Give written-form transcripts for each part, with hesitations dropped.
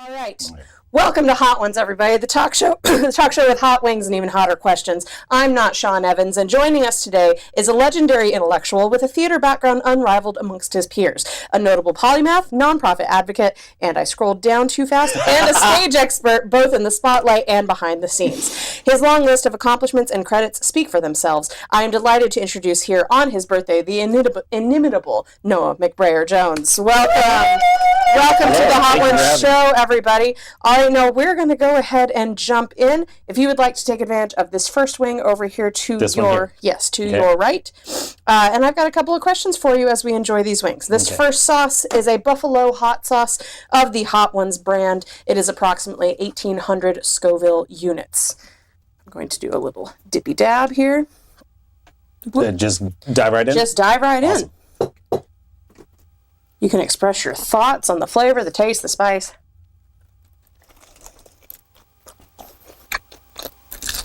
All right. Welcome to Hot Ones, everybody. The talk show, the talk show with hot wings and even hotter questions. I'm not Sean Evans, and joining us today is a legendary intellectual with a theater background unrivaled amongst his peers, a notable polymath, nonprofit advocate, and I scrolled down too fast, and a stage expert, both in the spotlight and behind the scenes. His long list of accomplishments and credits speak for themselves. I am delighted to introduce here on his birthday the inimitable Noah McBrayer Jones. Welcome. Welcome to the Hot Ones show, everybody. All right, Noah, we're going to go ahead and jump in. If you would like to take advantage of this first wing over here to your right. And I've got a couple of questions for you as we enjoy these wings. This first sauce is a buffalo hot sauce of the Hot Ones brand. It is approximately 1,800 Scoville units. I'm going to do a little dippy dab here. Just dive right in? Just dive right in. You can express your thoughts on the flavor, the taste, the spice.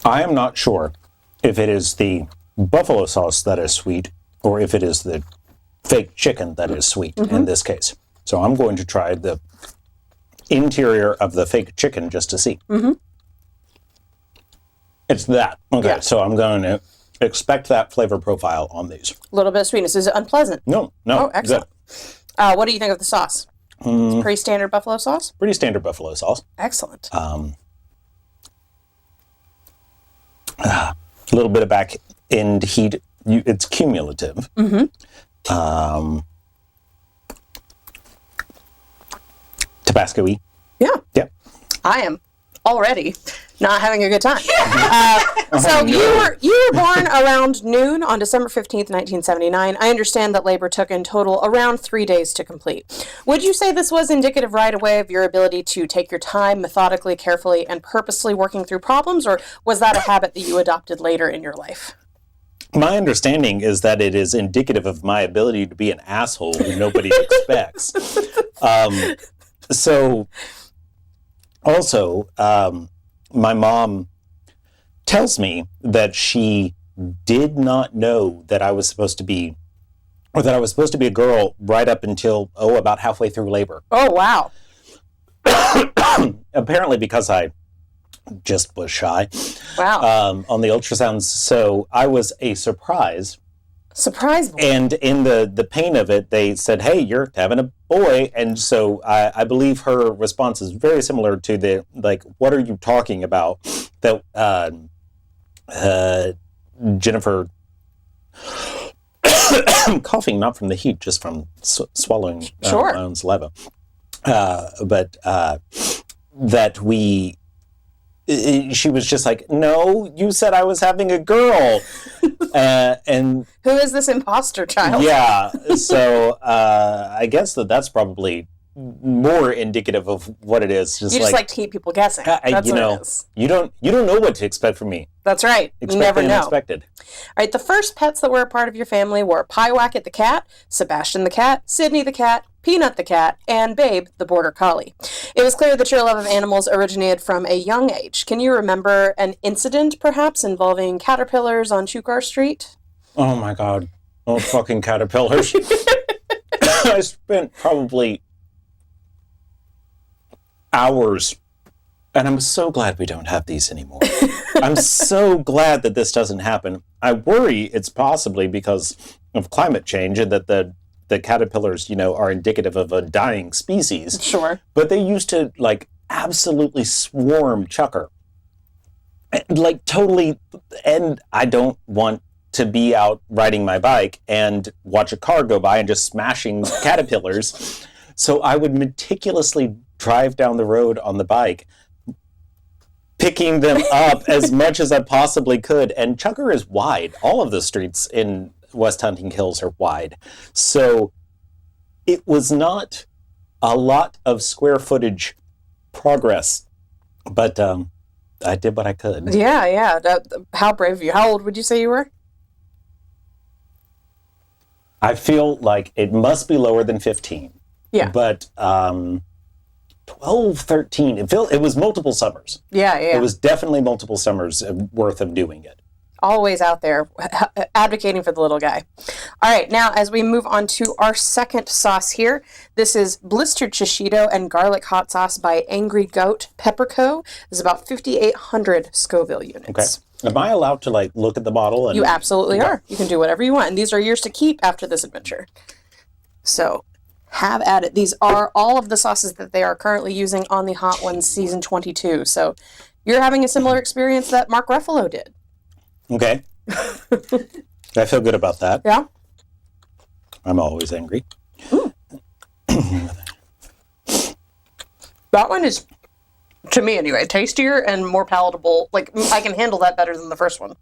I am not sure if it is the buffalo sauce that is sweet or if it is the fake chicken that is sweet in this case. So I'm going to try the interior of the fake chicken just to see. It's that. Okay, yeah. So I'm going to expect that flavor profile on these. A little bit of sweetness. Is it unpleasant? No. Oh, excellent. What do you think of the sauce? It's pretty standard buffalo sauce? Pretty standard buffalo sauce. Excellent. A little bit of back end heat. It's cumulative. Tabasco-y. Yeah. Yep. I am already not having a good time. So you were born around noon on December 15th, 1979. I understand that labor took in total around 3 days to complete. Would you say this was indicative right away of your ability to take your time methodically, carefully, and purposely working through problems, or was that a habit that you adopted later in your life? My understanding is that it is indicative of my ability to be an asshole who nobody expects. My mom tells me that she did not know that I was supposed to be, or that I was supposed to be a girl right up until, about halfway through labor. Oh, wow. Apparently because I just was shy. Wow. On the ultrasounds. So I was a surprise. Surprise boy. And in the pain of it, they said, hey, you're having a boy. And so I believe her response is very similar to the, like, what are you talking about? That Jennifer, I'm coughing not from the heat, just from swallowing my own saliva. She was just like, no, you said I was having a girl. And who is this imposter child? Yeah. So I guess that's probably more indicative of what it is. You just like to keep people guessing. That's what it is. You don't know what to expect from me. That's right. Expect you never know. Unexpected. All right. The first pets that were a part of your family were Pyewacket the cat, Sebastian the cat, Sydney the cat, Peanut the cat, and Babe the border collie. It was clear that your love of animals originated from a young age. Can you remember an incident, perhaps, involving caterpillars on Chukar Street? Oh, my God. Those fucking caterpillars. I spent probably hours, and I'm so glad we don't have these anymore. I'm so glad that this doesn't happen. I worry it's possibly because of climate change and that the caterpillars, are indicative of a dying species. Sure. But they used to, absolutely swarm Chucker. Totally, and I don't want to be out riding my bike and watch a car go by and just smashing caterpillars. So I would meticulously drive down the road on the bike, picking them up as much as I possibly could. And Chucker is wide. All of the streets in West Hunting Hills are wide. So it was not a lot of square footage progress, but I did what I could. Yeah. How brave of you. How old would you say you were? I feel like it must be lower than 15. Yeah. But 12, 13, it was multiple summers. Yeah. It was definitely multiple summers worth of doing it. always out there advocating for the little guy. All right, now as we move on to our second sauce here, this is blistered shishito and garlic hot sauce by Angry Goat Pepperco. This is about 5,800 Scoville units. Okay. Am I allowed to like look at the bottle? And you absolutely are. You can do whatever you want. And these are yours to keep after this adventure. So have at it. These are all of the sauces that they are currently using on the Hot Ones season 22. So you're having a similar experience that Mark Ruffalo did. Okay. I feel good about that. Yeah? I'm always angry. That one is, to me anyway, tastier and more palatable. Like, I can handle that better than the first one.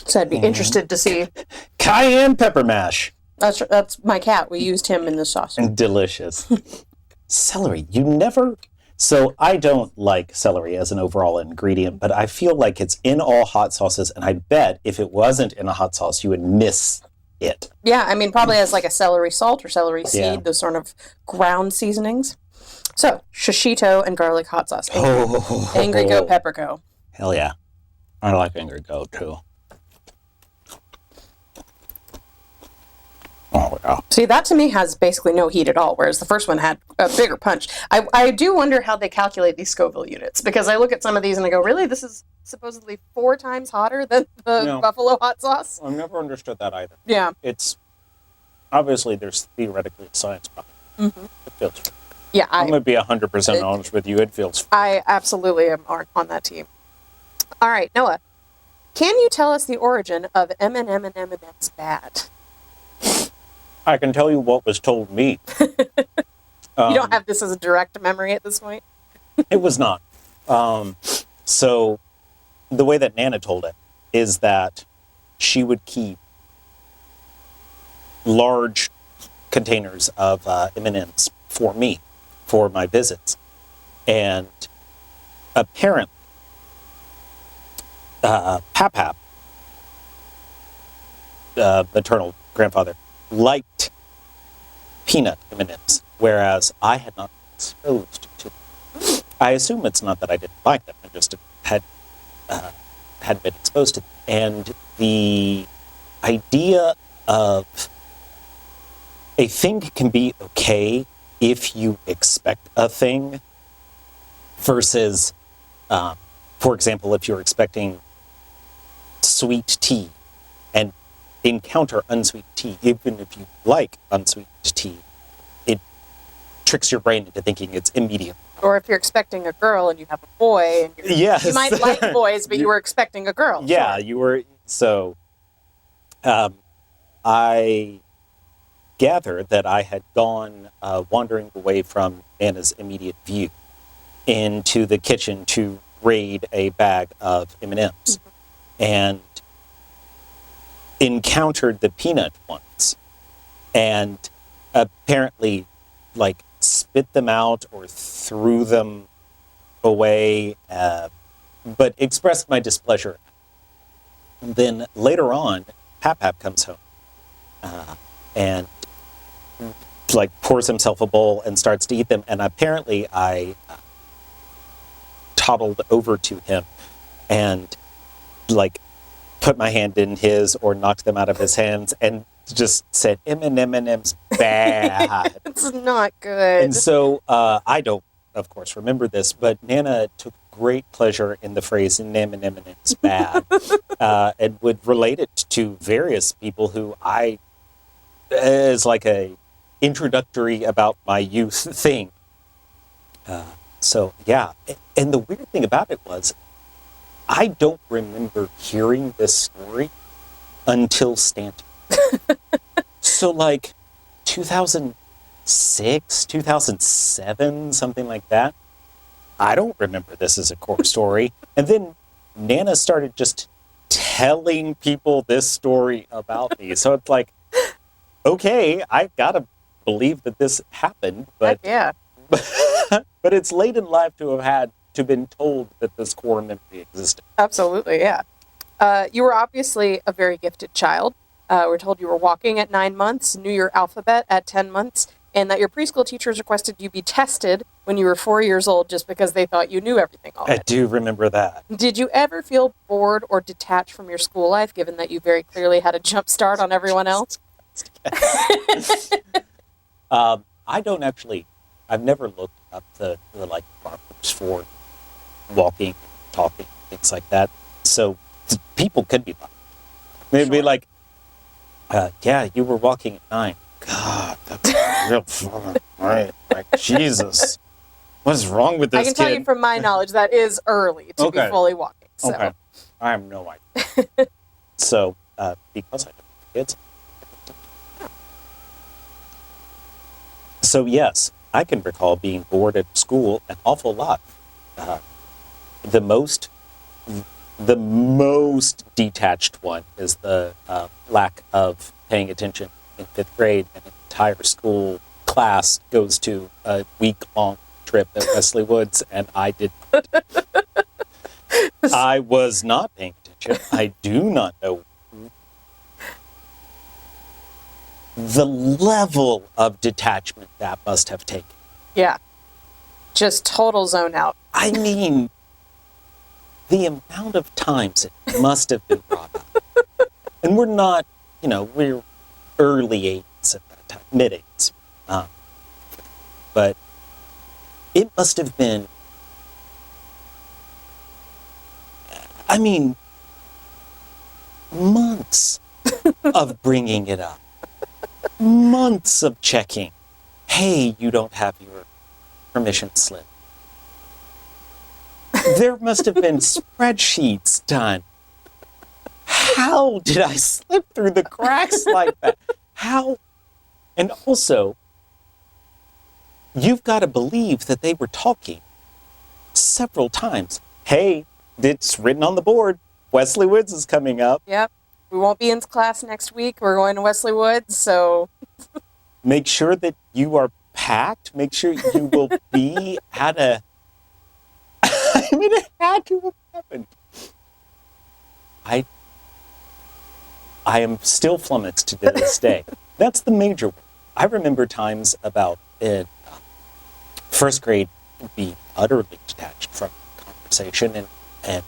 So I'd be interested to see. Cayenne pepper mash. That's my cat. We used him in the sauce. Delicious. Celery. You never... So I don't like celery as an overall ingredient, but I feel like it's in all hot sauces, and I bet if it wasn't in a hot sauce, you would miss it. Yeah, I mean, probably as like a celery salt or celery seed, Yeah. those sort of ground seasonings. So, shishito and garlic hot sauce. Angry Goat Pepperco. Hell yeah. I like Angry Goat, too. Oh, yeah. See, that to me has basically no heat at all, whereas the first one had a bigger punch. I do wonder how they calculate these Scoville units, because I look at some of these and I go, really? This is supposedly 4 times hotter than the No. buffalo hot sauce? I've never understood that either. Yeah. It's... Obviously, there's theoretically science behind it. It feels... Yeah, I'm going to be 100% honest with you. It feels... I absolutely am on that team. All right, Noah, can you tell us the origin of M&M and M&M's bad? I can tell you what was told me. You don't have this as a direct memory at this point? It was not. So the way that Nana told it is that she would keep large containers of M&Ms for me, for my visits. And apparently, Pap, maternal grandfather, liked peanut M&Ms, whereas I had not been exposed to them. I assume it's not that I didn't like them; I just had been exposed to them. And the idea of a thing can be okay if you expect a thing, versus, for example, if you're expecting sweet tea and encounter unsweet tea, even if you like unsweet tea, it tricks your brain into thinking it's immediate. Or if you're expecting a girl and you have a boy, and Yes. you might like boys, but you were expecting a girl. Yeah, Sure. you were. So, I gather that I had gone wandering away from Anna's immediate view into the kitchen to raid a bag of M&Ms, and encountered the peanut ones, and apparently, like, spit them out or threw them away, but expressed my displeasure. And then later on, Pap comes home and like pours himself a bowl and starts to eat them. And apparently, I toddled over to him and like put my hand in his or knocked them out of his hands and just said, M&M's bad. It's not good. And so I don't, of course, remember this, but Nana took great pleasure in the phrase M&M's bad and would relate it to various people who I, as like a introductory about my youth thing. So, yeah. And the weird thing about it was, I don't remember hearing this story until Stanton. So, like, 2006, 2007, something like that. I don't remember this as a core story. And then Nana started just telling people this story about me. So it's like, okay, I gotta believe that this happened, but yeah. but it's late in life to have been told that this core memory existed. Absolutely, yeah. You were obviously a very gifted child. We're told you were walking at 9 months, knew your alphabet at 10 months, and that your preschool teachers requested you be tested when you were 4 years old just because they thought you knew everything already. I do remember that. Did you ever feel bored or detached from your school life, given that you very clearly had a jump start on everyone else? I don't actually, I've never looked up the like markers for walking, talking, things like that. So people could be like, they'd be like, yeah, you were walking at 9. God, that's real fun. Right? Like, Jesus. What's wrong with this I can tell kid? you from my knowledge that is early to be fully walking. So. Okay. I have no idea. So, because I don't have kids. So, yes, I can recall being bored at school an awful lot. The most detached one is the lack of paying attention in 5th grade, and an entire school class goes to a week-long trip at Wesley Woods, and I didn't. I was not paying attention. I do not know the level of detachment that must have taken. Yeah. Just total zone out. I mean, the amount of times it must have been brought up. And we're not, we're early 80s at that time, mid 80s. But it must have been, I mean, months of bringing it up. Months of checking. Hey, you don't have your permission slip. There must have been spreadsheets done. How did I slip through the cracks like that? How? And also, you've got to believe that they were talking several times. Hey, it's written on the board. Wesley Woods is coming up. Yep. We won't be in class next week. We're going to Wesley Woods, so... Make sure that you are packed. Make sure you will be at a... I mean, it had to have happened. I am still flummoxed to this day. That's the major one. I remember times about in first grade being utterly detached from conversation and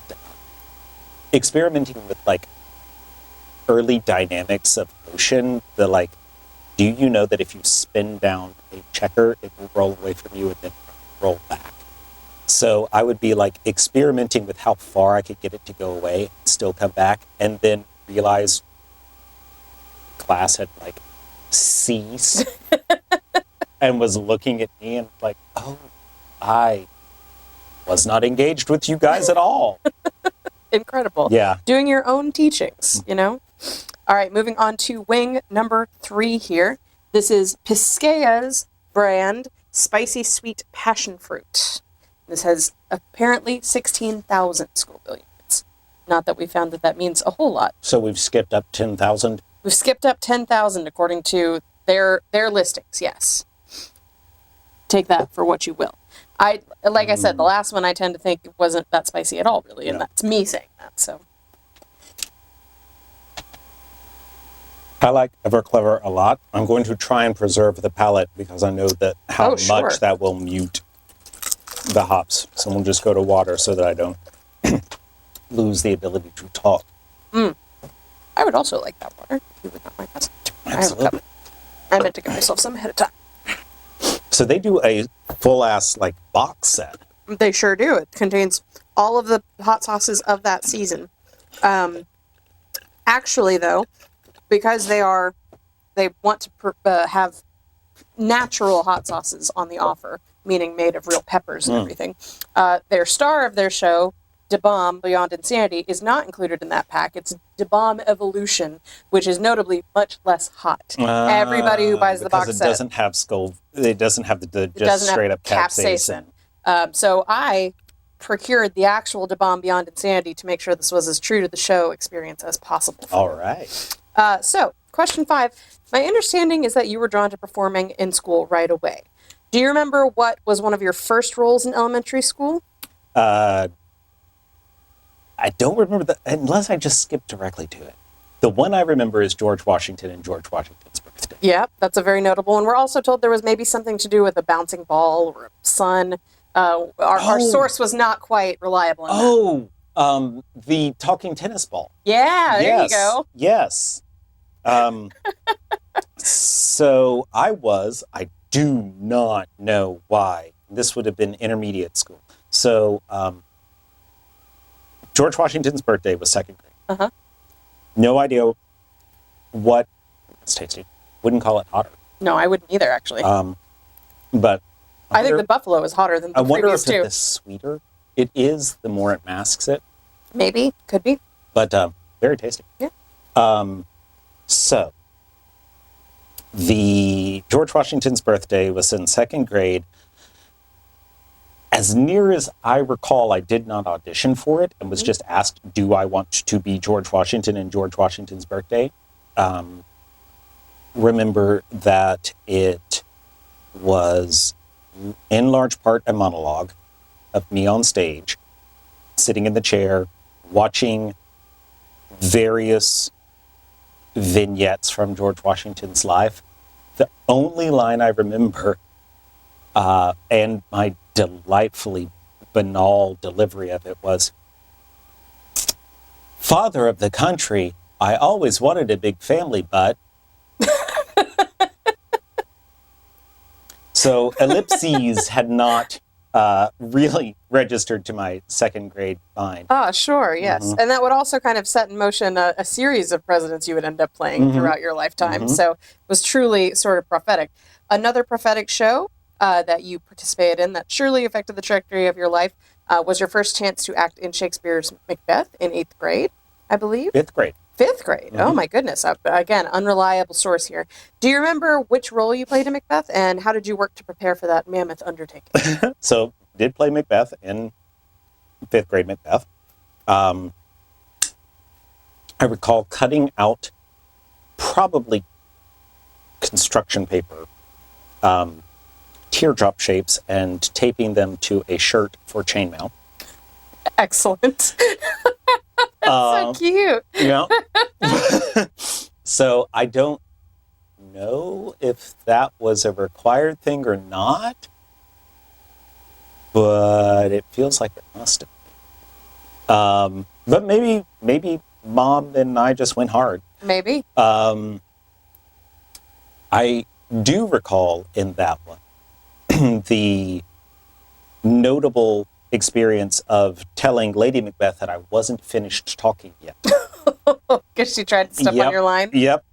experimenting with like early dynamics of motion. The like, do you know that if you spin down a checker, it will roll away from you and then roll back? So I would be like experimenting with how far I could get it to go away and still come back, and then realize class had like ceased and was looking at me and like, oh, I was not engaged with you guys at all. Incredible. Yeah. Doing your own teachings, All right, moving on to wing number 3 here. This is Piscaya's brand Spicy Sweet Passion Fruit. This has apparently 16,000 Scoville units. Not that we found that means a whole lot. So we've skipped up 10,000? We've skipped up 10,000 according to their listings, yes. Take that for what you will. I said, the last one I tend to think it wasn't that spicy at all, really, and that's me saying that, so. I like Everclever a lot. I'm going to try and preserve the palate because I know that how much that will mute the hops. So we'll just go to water so that I don't lose the ability to talk. I would also like that water, if you would not mind that. Absolutely. I meant to give myself some ahead of time. So they do a full-ass, like, box set. They sure do. It contains all of the hot sauces of that season. Actually, though, because they want to have natural hot sauces on the offer, meaning made of real peppers and everything. Their star of their show, Da Bomb Beyond Insanity, is not included in that pack. It's Da Bomb Evolution, which is notably much less hot. Everybody who buys the box set, it doesn't have just straight up capsaicin. So I procured the actual Da Bomb Beyond Insanity to make sure this was as true to the show experience as possible. All right. So, question 5. My understanding is that you were drawn to performing in school right away. Do you remember what was one of your first roles in elementary school? I don't remember that, unless I just skipped directly to it. The one I remember is George Washington and George Washington's Birthday. birthday. Yeah, that's a very notable one. We're also told there was maybe something to do with a bouncing ball or a sun. Our source was not quite reliable in that. The talking tennis ball. Yeah, there you go. Yes. So I do not know why. This would have been intermediate school. So George Washington's birthday was second grade. Uh-huh. No idea what. It's tasty. Wouldn't call it hotter. No, I wouldn't either, actually. But I think the buffalo is hotter than the previous two. I wonder if the sweeter it is, the more it masks it. Maybe. Could be. But very tasty. Yeah. So, the George Washington's birthday was in second grade. As near as I recall, I did not audition for it and was just asked, do I want to be George Washington in George Washington's birthday? Remember that it was in large part a monologue of me on stage, sitting in the chair, watching various vignettes from George Washington's life. The only line I remember, and my delightfully banal delivery of it, was, "Father of the country, I always wanted a big family, but..." So ellipses had not really registered to my second grade mind. Ah, sure, yes. Mm-hmm. And that would also kind of set in motion a series of presidents you would end up playing throughout your lifetime. So it was truly sort of prophetic. Another prophetic show that you participated in that surely affected the trajectory of your life was your first chance to act in Shakespeare's Macbeth in 8th grade, I believe. 5th grade. 5th grade. Oh, my goodness. Again, unreliable source here. Do you remember which role you played in Macbeth, and how did you work to prepare for that mammoth undertaking? So, did play Macbeth in 5th grade Macbeth. I recall cutting out probably construction paper, teardrop shapes, and taping them to a shirt for chainmail. Excellent. That's so cute. Yeah. So I don't know if that was a required thing or not, but it feels like it must have. But maybe Mom and I just went hard. Maybe. I do recall in that one the notable experience of telling Lady Macbeth that I wasn't finished talking yet. Because she tried to step on your line? Yep.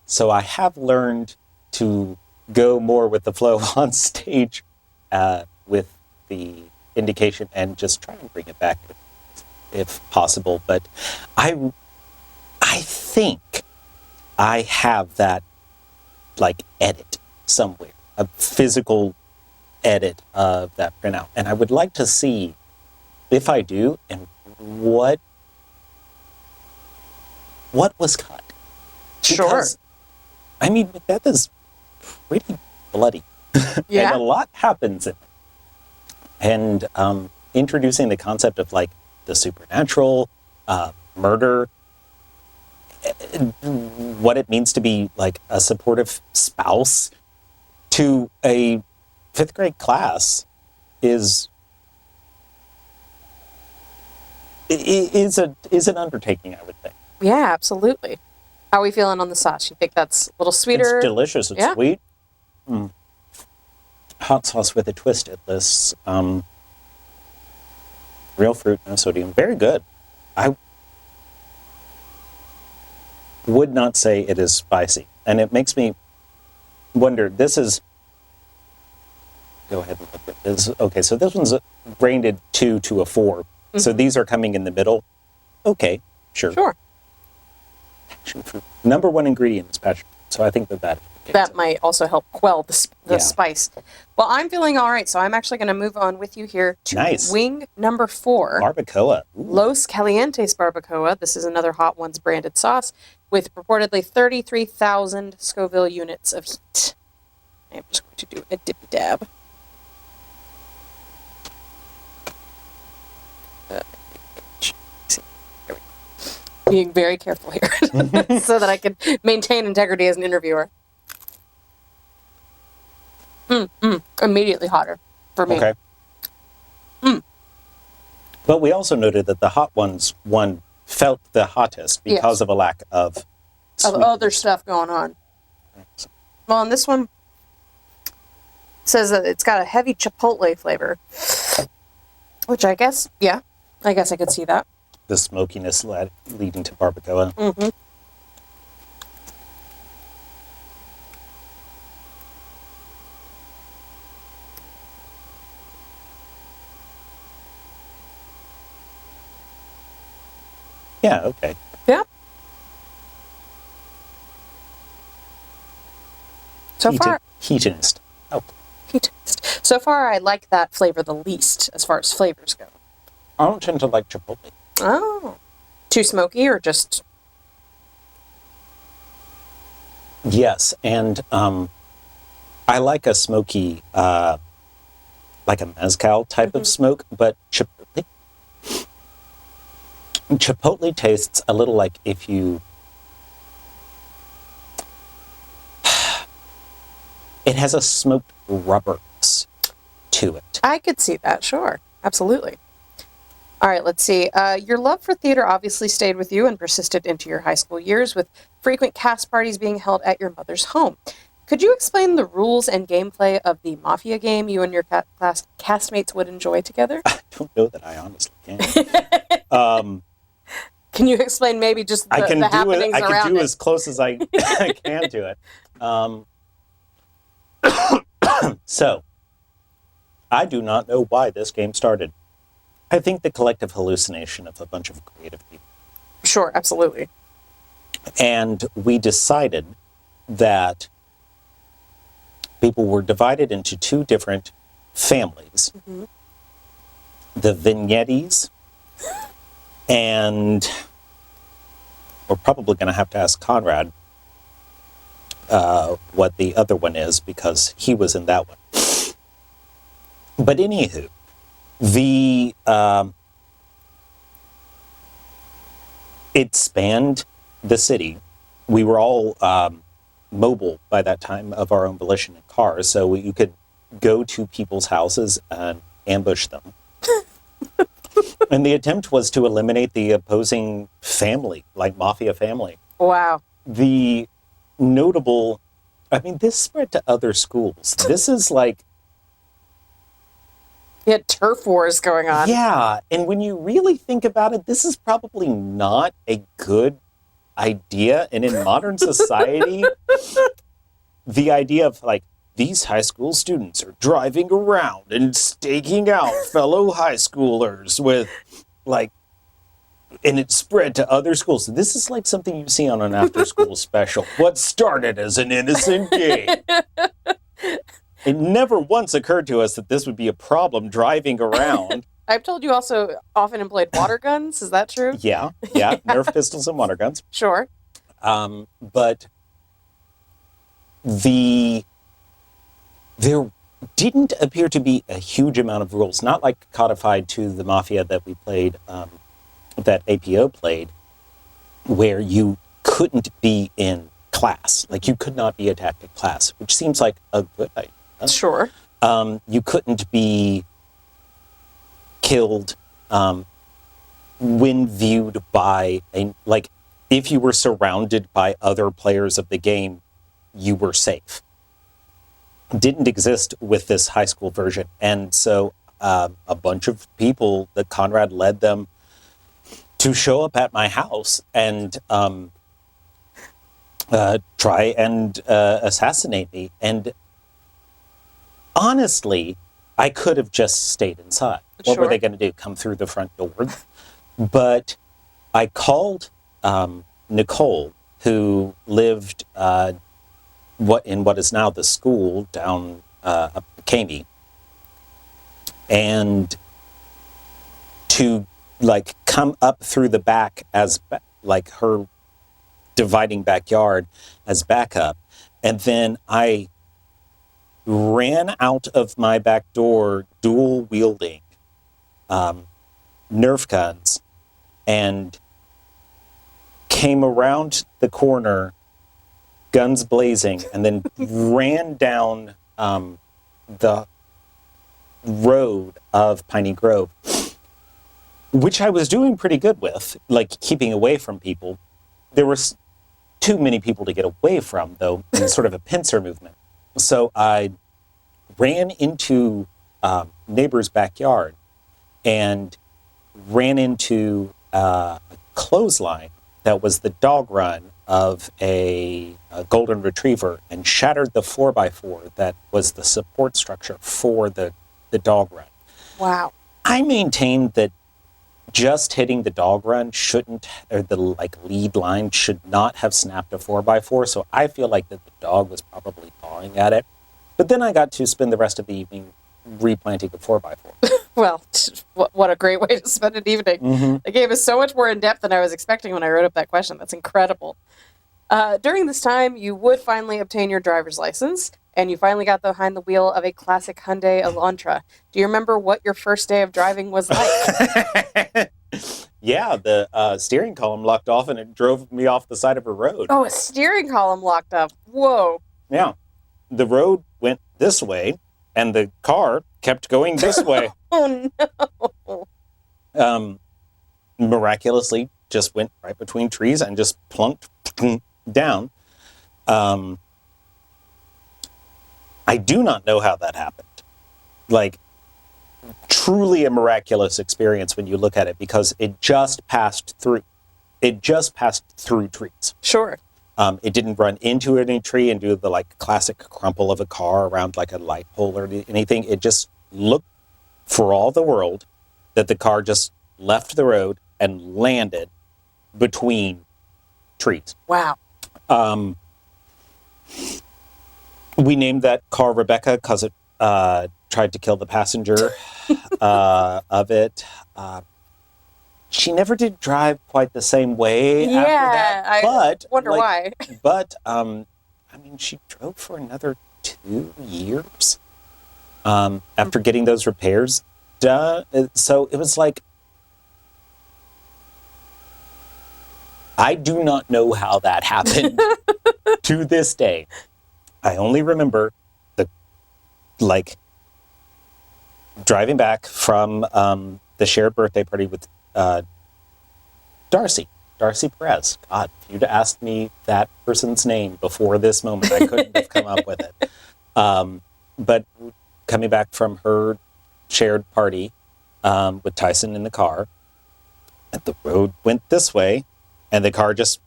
So I have learned to go more with the flow on stage with the indication and just try and bring it back if possible. But I think I have that like edit somewhere, a physical edit of that printout, and I would like to see if I do and what was cut. Because, sure. I mean, Macbeth is pretty bloody. Yeah. And a lot happens in it. And introducing the concept of like the supernatural, murder, what it means to be like a supportive spouse to a 5th grade class is an undertaking, I would think. Yeah, absolutely. How are we feeling on the sauce? You think that's a little sweeter? It's delicious. It's sweet. Hot sauce with a twist at this. Real fruit, no sodium. Very good. I would not say it is spicy. And it makes me wonder, this is... Go ahead and look at this. Okay, so this one's rated 2 to a 4. So these are coming in the middle. Okay, sure. Sure. Passion fruit. Number 1 ingredient is passion fruit. So I think that might also help quell the spice. Well, I'm feeling all right, so I'm actually going to move on with you here to wing number 4. Barbacoa. Ooh. Los Calientes Barbacoa. This is another Hot Ones branded sauce with purportedly 33,000 Scoville units of heat. I'm just going to do a dippy dab. Being very careful here. so that I could maintain integrity as an interviewer. Immediately hotter for me. Okay. But we also noted that the hot one felt the hottest because of a lack of other stuff going on. Well, and this one says that it's got a heavy chipotle flavor, which I guess I could see that. The smokiness leading to barbacoa. Mm-hmm. Yeah, okay. Yeah. So far, Heatinist. Oh. heatinist. So far, I like that flavor the least as far as flavors go. I don't tend to like chipotle. Oh. Too smoky or just... Yes, and I like a smoky, like a mezcal type of smoke, but Chipotle tastes a little like if you... It has a smoked rubberness to it. I could see that, sure. Absolutely. All right, let's see. Your love for theater obviously stayed with you and persisted into your high school years, with frequent cast parties being held at your mother's home. Could you explain the rules and gameplay of the Mafia game you and your castmates would enjoy together? I don't know that I honestly can. Can you explain maybe just the happenings around it? I can do as close as I can to it. So, I do not know why this game started. I think the collective hallucination of a bunch of creative people. Sure, absolutely. And we decided that people were divided into two different families. Mm-hmm. The Vignettis, and we're probably going to have to ask Conrad what the other one is, because he was in that one. But anywho, it spanned the city. We were all mobile by that time, of our own volition, in cars, so you could go to people's houses and ambush them. And the attempt was to eliminate the opposing family, like mafia family. Wow. The notable, I mean, this spread to other schools. This is like... You had turf wars going on. Yeah, and when you really think about it, this is probably not a good idea. And in modern society, the idea of like, these high school students are driving around and staking out fellow high schoolers with, like, and it spread to other schools. So this is like something you see on an after-school special. What started as an innocent game. It never once occurred to us that this would be a problem driving around. I've told you also often employed water guns. Is that true? Yeah. Nerf pistols and water guns. Sure. But there didn't appear to be a huge amount of rules, not like codified to the Mafia that we played, that APO played, where you couldn't be in class. Like, you could not be attacked in class, which seems like a good idea. Sure. You couldn't be killed when viewed by if you were surrounded by other players of the game, you were safe. Didn't exist with this high school version. And so a bunch of people, that Conrad led them to show up at my house and try and assassinate me. And honestly, I could have just stayed inside. What were they going to do? Come through the front door? But I called Nicole, who lived in what is now the school down up Caney, and to come up through the back as her dividing backyard as backup, and then I ran out of my back door, dual wielding Nerf guns, and came around the corner, guns blazing, and then ran down the road of Piney Grove, which I was doing pretty good with, like keeping away from people. There were too many people to get away from, though, in sort of a pincer movement. So I ran into neighbor's backyard and ran into a clothesline that was the dog run of a golden retriever and shattered the 4x4 that was the support structure for the dog run. Wow. I maintain that just hitting the dog run shouldn't, or the lead line should not have snapped a 4x4. So I feel like that the dog was probably pawing at it. But then I got to spend the rest of the evening replanting a 4x4. Well, what a great way to spend an evening. Mm-hmm. The game is so much more in-depth than I was expecting when I wrote up that question. That's incredible. During this time, you would finally obtain your driver's license, and you finally got behind the wheel of a classic Hyundai Elantra. Do you remember what your first day of driving was like? Yeah, the steering column locked off, and it drove me off the side of a road. Oh, a steering column locked up. Whoa. Yeah. The road went this way, and the car kept going this way. Oh, no. Miraculously, just went right between trees and just plunked down. I do not know how that happened. Like, truly a miraculous experience when you look at it, because it just passed through. It just passed through trees. Sure. It didn't run into any tree and do the classic crumple of a car around like a light pole or anything. It just looked for all the world that the car just left the road and landed between trees. Wow. We named that car Rebecca because it tried to kill the passenger of it. She never did drive quite the same way after that. I wonder why. But, she drove for another 2 years after getting those repairs done. So it was like, I do not know how that happened to this day. I only remember driving back from the shared birthday party with Darcy Perez. God, if you'd asked me that person's name before this moment, I couldn't have come up with it. But coming back from her shared party with Tyson in the car, and the road went this way, and the car just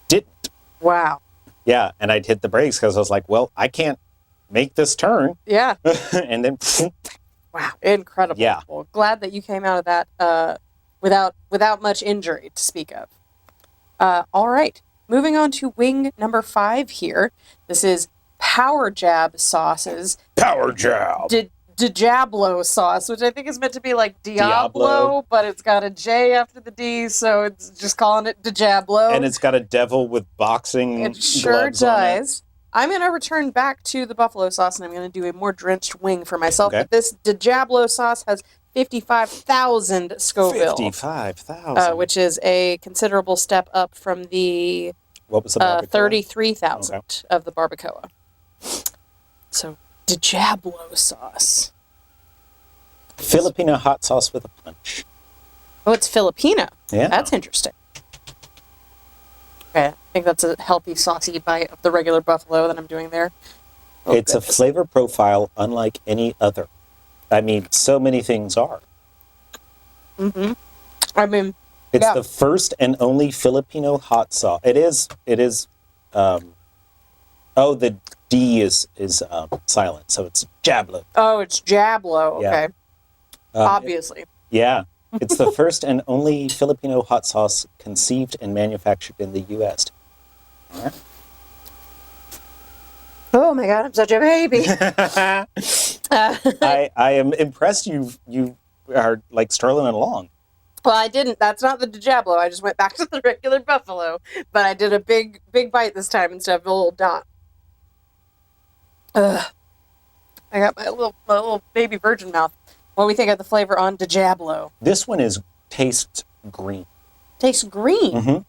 didn't. Wow. Yeah, and I'd hit the brakes because I was like, well, I can't make this turn. Yeah. And then... Wow, incredible. Yeah. Well, glad that you came out of that without much injury to speak of. All right, moving on to wing number 5 here. This is Power Jab sauces. Power Jab. DiJablo sauce, which I think is meant to be like Diablo, but it's got a J after the D, so it's just calling it DiJablo. And it's got a devil with boxing It sure gloves on it. does. I'm going to return back to the buffalo sauce, and I'm going to do a more drenched wing for myself. Okay. But this DiJablo sauce has 55,000 Scoville. 55,000. Which is a considerable step up from the What was the barbacoa? 33,000 of the barbacoa. So, DiJablo sauce. Filipino hot sauce with a punch. Oh, it's Filipino. Yeah. That's interesting. Okay, I think that's a healthy, saucy bite of the regular buffalo that I'm doing there. Oh, It's goodness. a flavor profile unlike any other. I mean, so many things are. Mm-hmm. I mean, It's yeah. the first and only Filipino hot sauce. It is, the D is silent, so it's Jablo. Oh, it's Jablo. Yeah. Okay. Obviously. Yeah. It's the first and only Filipino hot sauce conceived and manufactured in the U.S. All right. Oh my God, I'm such a baby. I am impressed you are strolling along. Well, I didn't. That's not the DiJablo. I just went back to the regular buffalo, but I did a big bite this time instead of a little dot. Ugh. I got my little baby virgin mouth. What do we think of the flavor on DiJablo? This one tastes green. Tastes green. Mm-hmm.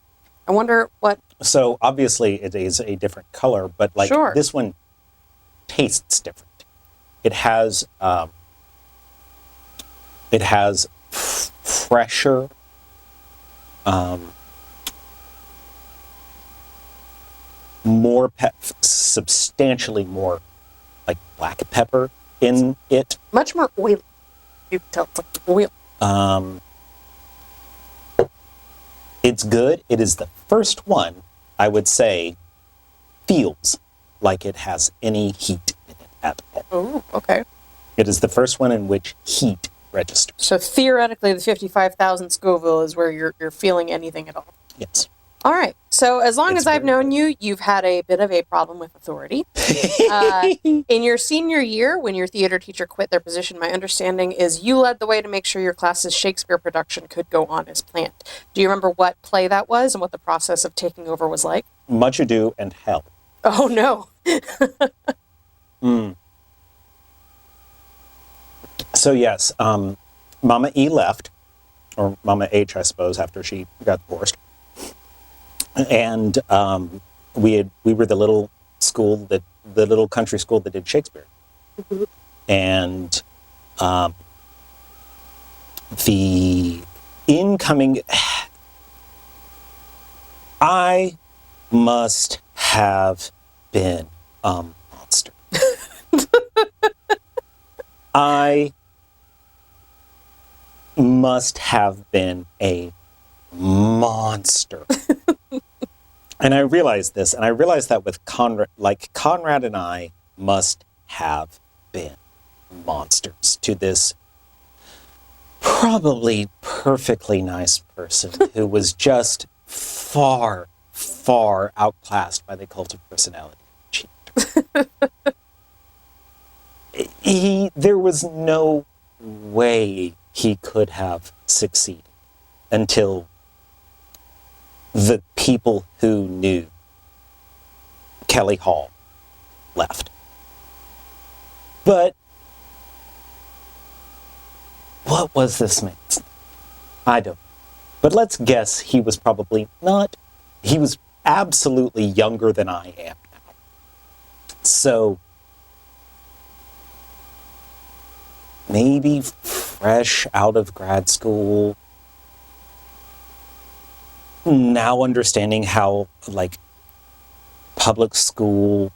I wonder what. So obviously it is a different color, but like Sure. this one tastes different. It has fresher, more substantially more like black pepper in it. Much more oily. You can tell it's like oil. It's good. It is the first one, I would say, feels like it has any heat in it at all. Oh, okay. It is the first one in which heat registers. So theoretically, the 55,000 Scoville is where you're feeling anything at all. Yes. All right. So as long It's as I've very known you, you've had a bit of a problem with authority. In your senior year, when your theater teacher quit their position, my understanding is you led the way to make sure your class's Shakespeare production could go on as planned. Do you remember what play that was and what the process of taking over was like? Much Ado and Hell. Oh, no. So yes, Mama E left, or Mama H, I suppose, after she got divorced. And we were the little country school that did Shakespeare. Mm-hmm. And the incoming, I must have been a monster. I must have been a monster. And I realized this, and I realized that with Conrad, like Conrad and I must have been monsters to this probably perfectly nice person who was just far, far outclassed by the cult of personality. There was no way he could have succeeded until the people who knew Kelly Hall left. But what was this man's name? I don't know. But let's guess he was probably not. He was absolutely younger than I am now. So maybe fresh out of grad school, now understanding how like public school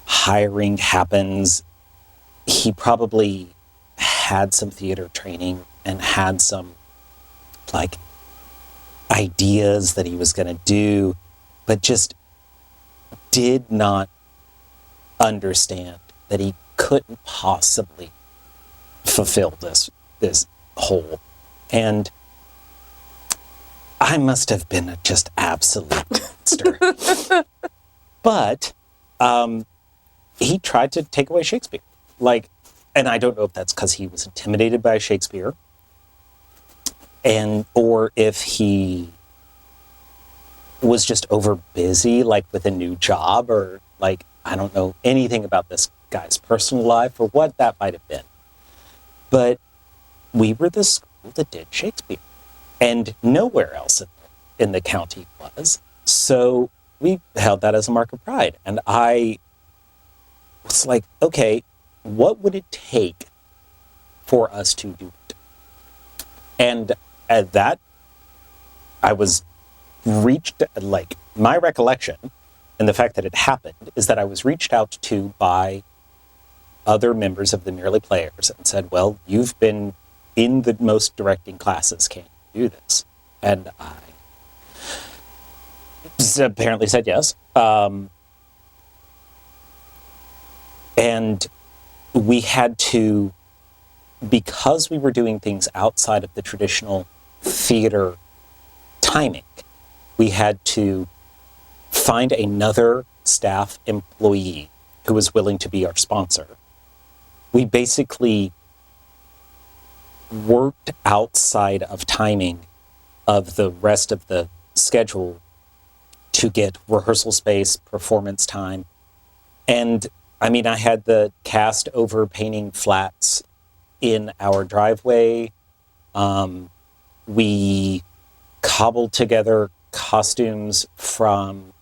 hiring happens. He probably had some theater training and had some like ideas that he was going to do, but just did not understand that he couldn't possibly fulfill this whole. And I must have been a just absolute monster. But he tried to take away Shakespeare. Like, and I don't know if that's because he was intimidated by Shakespeare, or if he was just over busy, like with a new job, or like, I don't know anything about this guy's personal life or what that might have been. But we were the school that did Shakespeare, and nowhere else in the county was. So we held that as a mark of pride. And I was like, okay, what would it take for us to do it? And at that, I was reached, like, my recollection, and the fact that it happened, is that I was reached out to by other members of the Merely Players and said, well, you've been in the most directing classes, can you do this? And I apparently said yes. And we had to, because we were doing things outside of the traditional theater timing, we had to find another staff employee who was willing to be our sponsor. We basically worked outside of timing of the rest of the schedule to get rehearsal space, performance time. And I mean, I had the cast over painting flats in our driveway. We cobbled together costumes from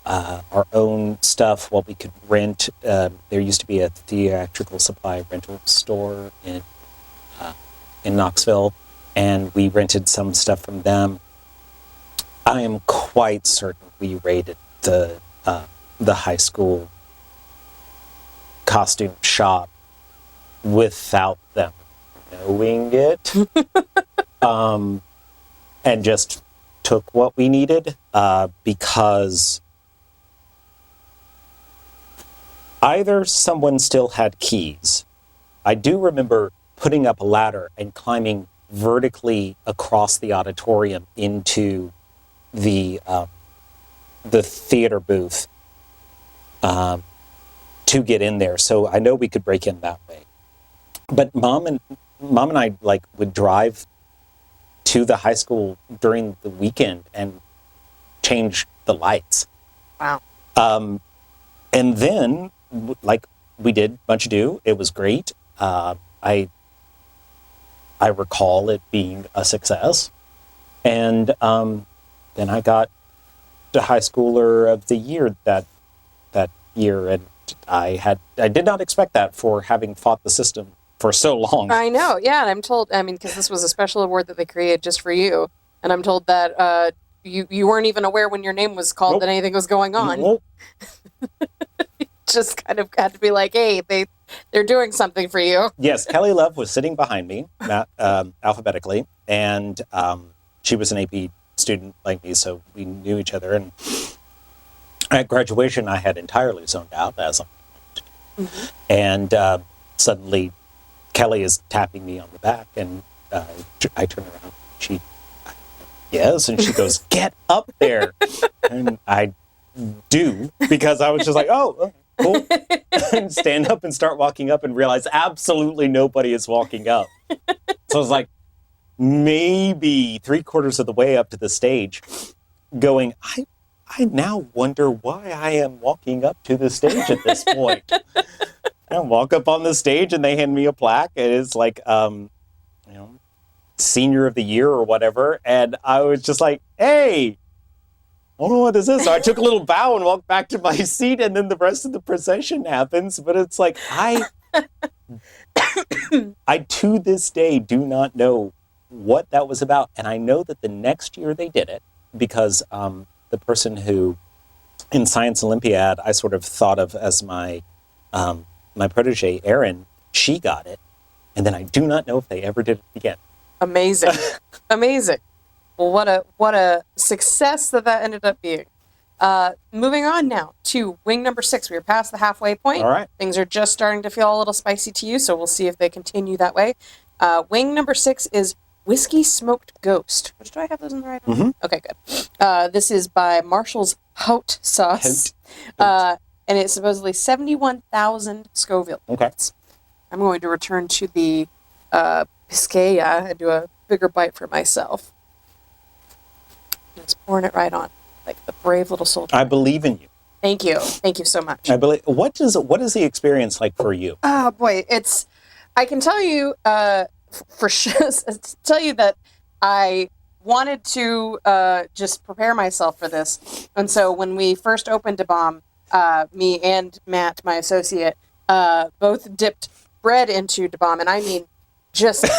our own stuff, what we could rent. There used to be a theatrical supply rental store in Knoxville, and we rented some stuff from them. I am quite certain we raided the high school costume shop without them knowing it, and just took what we needed, because either someone still had keys. I do remember putting up a ladder and climbing vertically across the auditorium into the theater booth to get in there. So I know we could break in that way. But Mom and I would drive to the high school during the weekend and change the lights. Wow. And then, we did Bunch of Do. It was great. I recall it being a success. And then I got the high schooler of the year that year, and I did not expect that for having fought the system for so long. I know, yeah, and I'm told, because this was a special award that they created just for you, and I'm told that you weren't even aware when your name was called that anything was going on. Nope. Just kind of had to be like, hey, they're doing something for you. Yes, Kelly Love was sitting behind me, alphabetically, and she was an AP student like me, so we knew each other. And at graduation, I had entirely zoned out as and suddenly Kelly is tapping me on the back, and I turn around. Yes, and she goes, "Get up there," and I do, because I was just like, "Oh, cool," and stand up and start walking up, and realize absolutely nobody is walking up. So I was like, maybe 3/4 of the way up to the stage, going, I now wonder why I am walking up to the stage at this point. I walk up on the stage and they hand me a plaque. It is like, senior of the year or whatever. And I was just like, hey, I don't know what this is. So I took a little bow and walked back to my seat, and then the rest of the procession happens. But it's like, I to this day do not know what that was about. And I know that the next year they did it because the person who, in Science Olympiad, I sort of thought of as my protege, Erin, she got it. And then I do not know if they ever did it again. Amazing. Amazing. Well, what a success that ended up being. Moving on now to wing number 6. We are past the halfway point. All right. Things are just starting to feel a little spicy to you, so we'll see if they continue that way. Wing number 6 is Whiskey Smoked Ghost. Do I have those in the right order? Mm-hmm. Okay, good. This is by Marshall's Haute Sauce. And it's supposedly 71,000 Scoville. Okay. I'm going to return to the Biscaya and do a bigger bite for myself. Just pouring it right on, like the brave little soldier. I believe in you. Thank you. Thank you so much. I believe. What is the experience like for you? Oh boy, I can tell you for sure. Tell you that I wanted to just prepare myself for this, and so when we first opened Da Bomb, me and Matt, my associate, both dipped bread into Da Bomb, and I mean just a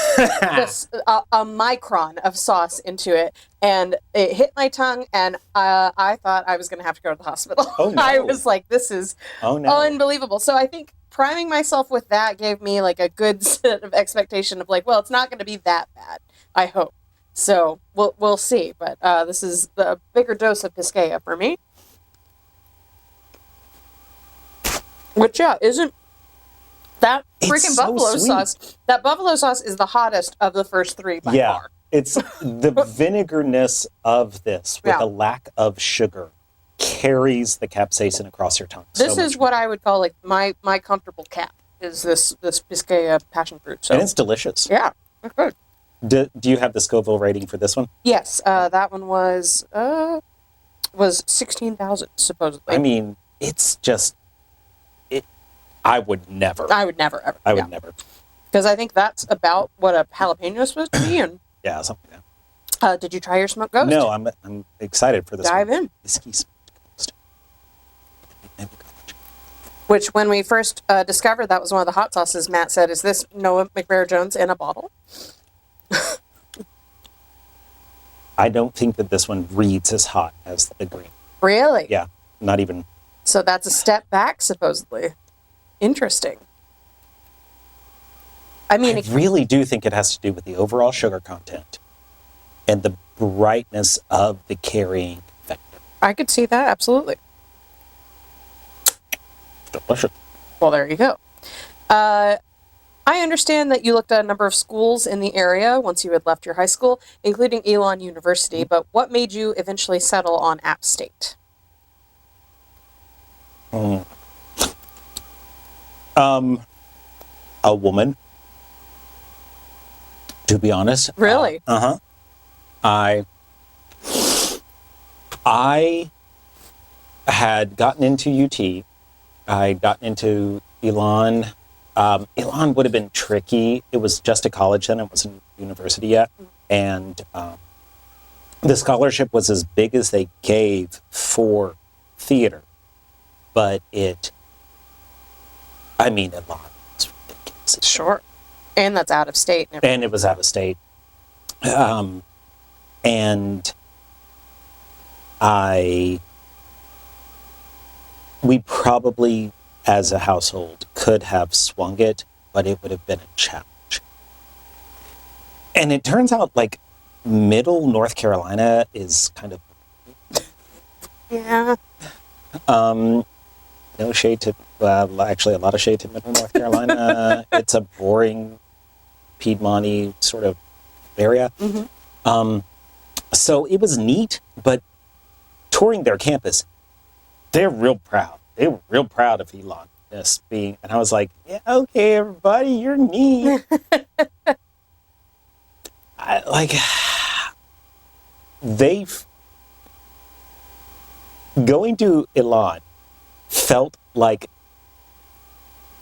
micron of sauce into it, and it hit my tongue, and I thought I was going to have to go to the hospital. Oh, no. I was like, this is unbelievable. So I think priming myself with that gave me like a good set of expectation of like, well, it's not going to be that bad, I hope. So we'll see, but this is the bigger dose of Biscaya for me. Which, yeah, isn't that freaking buffalo sauce. That buffalo sauce is the hottest of the first 3 by far. It's the vinegarness of this with a lack of sugar carries the capsaicin across your tongue. This is what I would call like my comfortable cap is this Biscaya passion fruit. So. And it's delicious. Yeah, it's good. Do you have the Scoville rating for this one? Yes, that one was 16,000 supposedly. I mean, it's just I would never. I would never ever. I would never. Because I think that's about what a jalapeno is supposed to be, and yeah, something like Did you try your smoked ghost? No, I'm excited for this Dive one. in. Whiskey smoked ghost. Which, when we first discovered that was one of the hot sauces, Matt said, "Is this Noah McBrayer Jones in a bottle?" I don't think that this one reads as hot as the green. Really? Yeah, not even. So that's a step back, supposedly. Interesting. I mean, I really do think it has to do with the overall sugar content and the brightness of the carrying vector. I could see that, absolutely. Delicious. Well, there you go. I understand that you looked at a number of schools in the area once you had left your high school, including Elon University, but what made you eventually settle on App State? A woman, to be honest. Really? I had gotten into UT. I got into Elon. Elon would have been tricky. It was just a college then. It wasn't university yet. And the scholarship was as big as they gave for theater. But Elon was ridiculous. Sure. And that's out of state. And it was out of state. And we probably, as a household, could have swung it, but it would have been a challenge. And it turns out, like, middle North Carolina is kind of... Yeah. No shade to... actually, a lot of shade to middle North Carolina. It's a boring, Piedmont-y sort of area. Mm-hmm. So it was neat, but touring their campus, they're real proud. They were real proud of Elon being, and I was like, yeah, okay, everybody, you're neat. Going to Elon felt like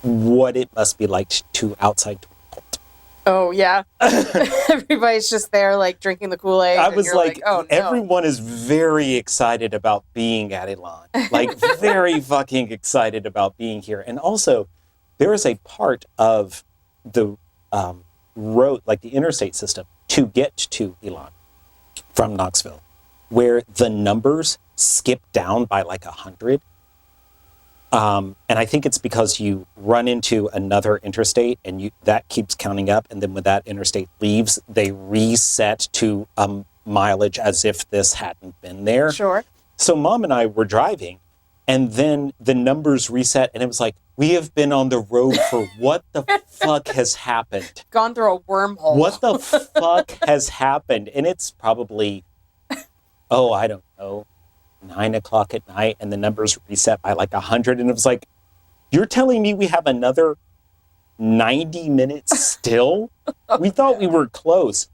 what it must be like to outside to a cult. Oh, yeah. Everybody's just there, like, drinking the Kool-Aid. I was like, oh, no. Everyone is very excited about being at Elon. Like, very fucking excited about being here. And also, there is a part of the road, like the interstate system, to get to Elon from Knoxville, where the numbers skip down by like 100. And I think it's because you run into another interstate and that keeps counting up. And then when that interstate leaves, they reset to mileage as if this hadn't been there. Sure. So Mom and I were driving and then the numbers reset and it was like, we have been on the road for what the fuck has happened? Gone through a wormhole. What the fuck has happened? And it's probably, I don't know, 9 o'clock at night and the numbers reset by like 100. And it was like, you're telling me we have another 90 minutes still? We thought we were close.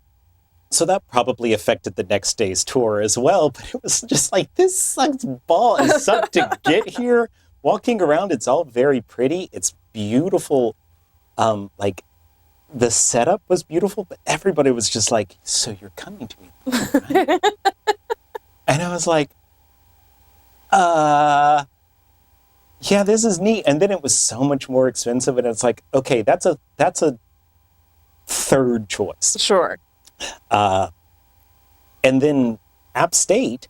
So that probably affected the next day's tour as well. But it was just like, this sucks ball. It sucked to get here. Walking around, it's all very pretty. It's beautiful. Like the setup was beautiful, but everybody was just like, so you're coming to me, right? And I was like, yeah, this is neat. And then it was so much more expensive. And it's like, okay, that's a third choice. Sure. And then App State,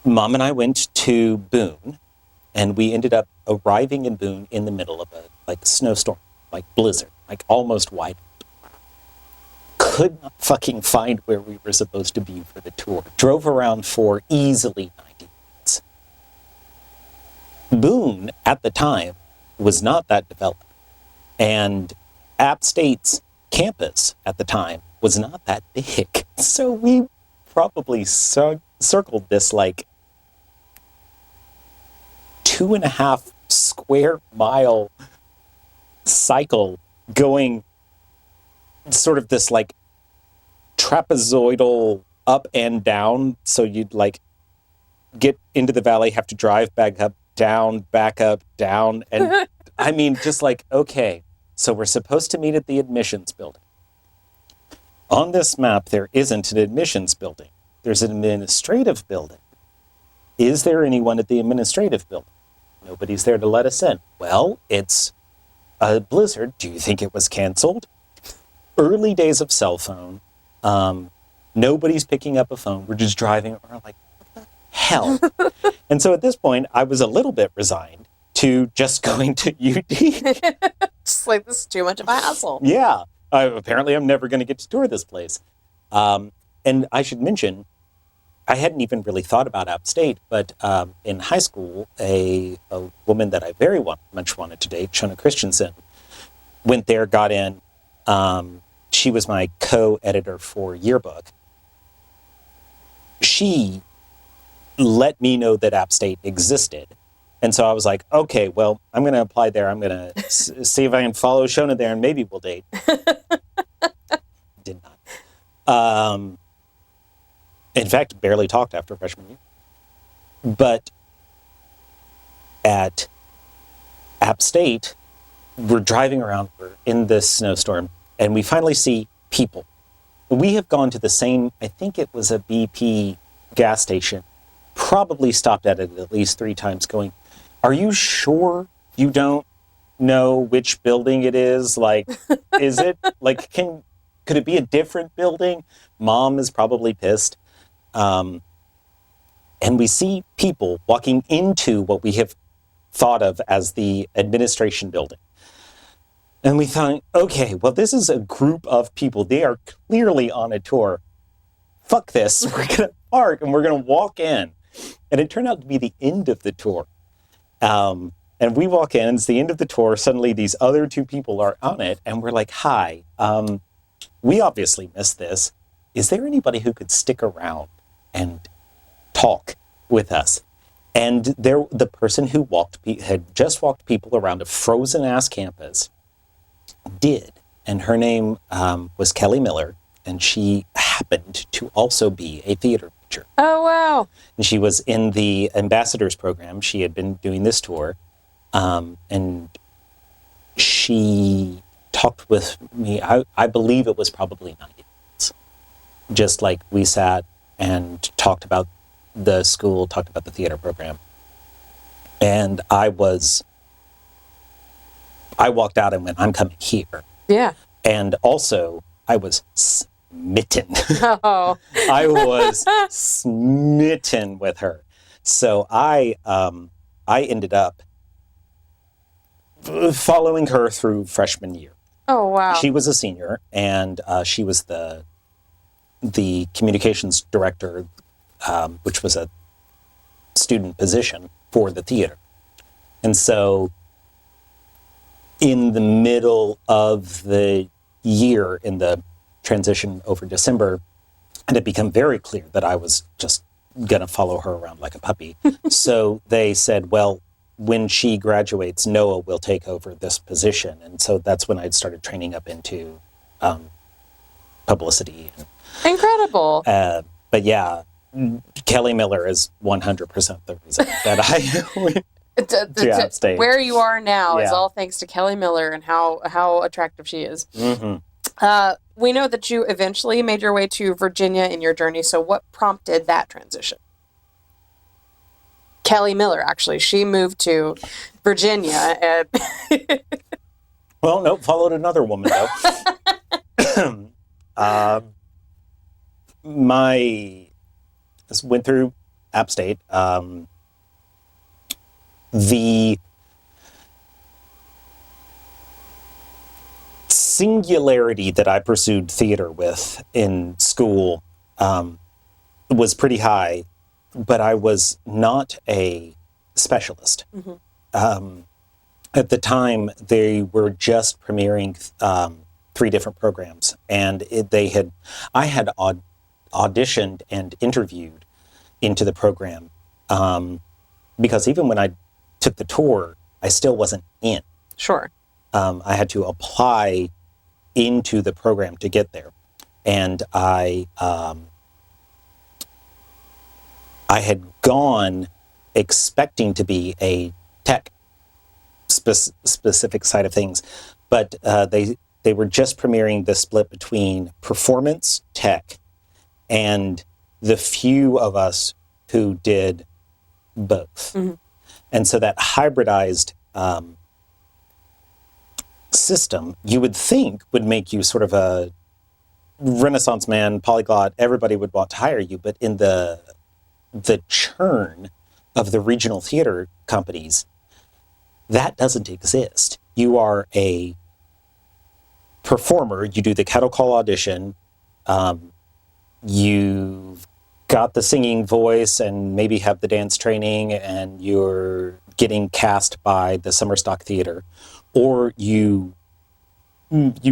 Mom and I went to Boone and we ended up arriving in Boone in the middle of a snowstorm, like blizzard, like almost white. Could not fucking find where we were supposed to be for the tour. Drove around for easily 90 minutes. Boone, at the time, was not that developed. And App State's campus at the time was not that big. So we probably circled this like 2.5 square mile cycle going sort of this like trapezoidal up and down. So you'd like get into the valley, have to drive back up, back up, down. And I mean, just like, okay, so we're supposed to meet at the admissions building. On this map, there isn't an admissions building. There's an administrative building. Is there anyone at the administrative building? Nobody's there to let us in. Well, it's a blizzard. Do you think it was canceled? Early days of cell phone. Nobody's picking up a phone. We're just driving around like, what the hell? And so at this point, I was a little bit resigned to just going to UD. Just like, this is too much of a hassle. Yeah. Apparently, I'm never going to get to tour this place. And I should mention, I hadn't even really thought about Upstate, but in high school, a woman that I very much wanted to date, Shona Christensen, went there, got in. She was my co-editor for Yearbook. She let me know that App State existed. And so I was like, okay, well, I'm going to apply there. I'm going to see if I can follow Shona there and maybe we'll date. Did not. In fact, barely talked after freshman year. But at App State, we're driving around, we're in this snowstorm, and we finally see people. We have gone to the same, I think it was a BP gas station, probably stopped at it at least 3 times going, are you sure you don't know which building it is? Like, is it, like, could it be a different building? Mom is probably pissed. And we see people walking into what we have thought of as the administration building. And we thought, okay, well, this is a group of people. They are clearly on a tour. Fuck this. We're going to park and we're going to walk in. And it turned out to be the end of the tour. And we walk in, it's the end of the tour. Suddenly these other 2 people are on it. And we're like, hi, we obviously missed this. Is there anybody who could stick around and talk with us? And the person who had just walked people around a frozen-ass campus did. And her name was Kelly Miller, and she happened to also be a theater teacher. Oh, wow. And she was in the ambassadors program. She had been doing this tour, and she talked with me. I believe it was probably 90 minutes. Just like we sat and talked about the school, talked about the theater program. And I walked out and went, I'm coming here. Yeah. And also, I was smitten. Oh. I was smitten with her. So I ended up following her through freshman year. Oh, wow. She was a senior, and she was the communications director, which was a student position for the theater. And so in the middle of the year, in the transition over December, it had become very clear that I was just going to follow her around like a puppy. So they said, well, when she graduates, Noah will take over this position. And so that's when I'd started training up into publicity. Incredible. But yeah, Kelly Miller is 100% the reason that I went to App State. Where you are now is Yeah. all thanks to Kelly Miller and how attractive she is. Mm-hmm. We know that you eventually made your way to Virginia in your journey. So what prompted that transition? Kelly Miller, actually. She moved to Virginia. And Well, nope, followed another woman, though. Went through App State. The singularity that I pursued theater with in school was pretty high, but I was not a specialist. Mm-hmm. At the time, they were just premiering 3 different programs, and I had auditioned and interviewed into the program because even when I took the tour, I still wasn't in. Sure. I had to apply into the program to get there, and I had gone expecting to be a tech specific side of things, but they they were just premiering the split between performance tech and the few of us who did both. Mm-hmm. And so that hybridized system, you would think, would make you sort of a Renaissance man, polyglot. Everybody would want to hire you. But in the churn of the regional theater companies, that doesn't exist. You are a performer. You do the cattle call audition. You've got the singing voice and maybe have the dance training, and you're getting cast by the summer stock theater, or you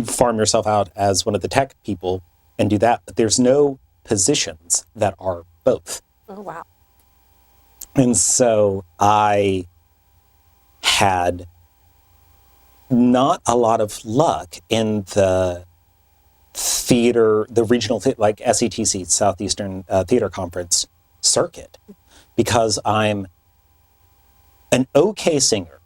farm yourself out as one of the tech people and do that. But there's no positions that are both. Oh, wow. And so I had not a lot of luck in the theater, the regional, like SETC, Southeastern Theater Conference circuit, because I'm an okay singer,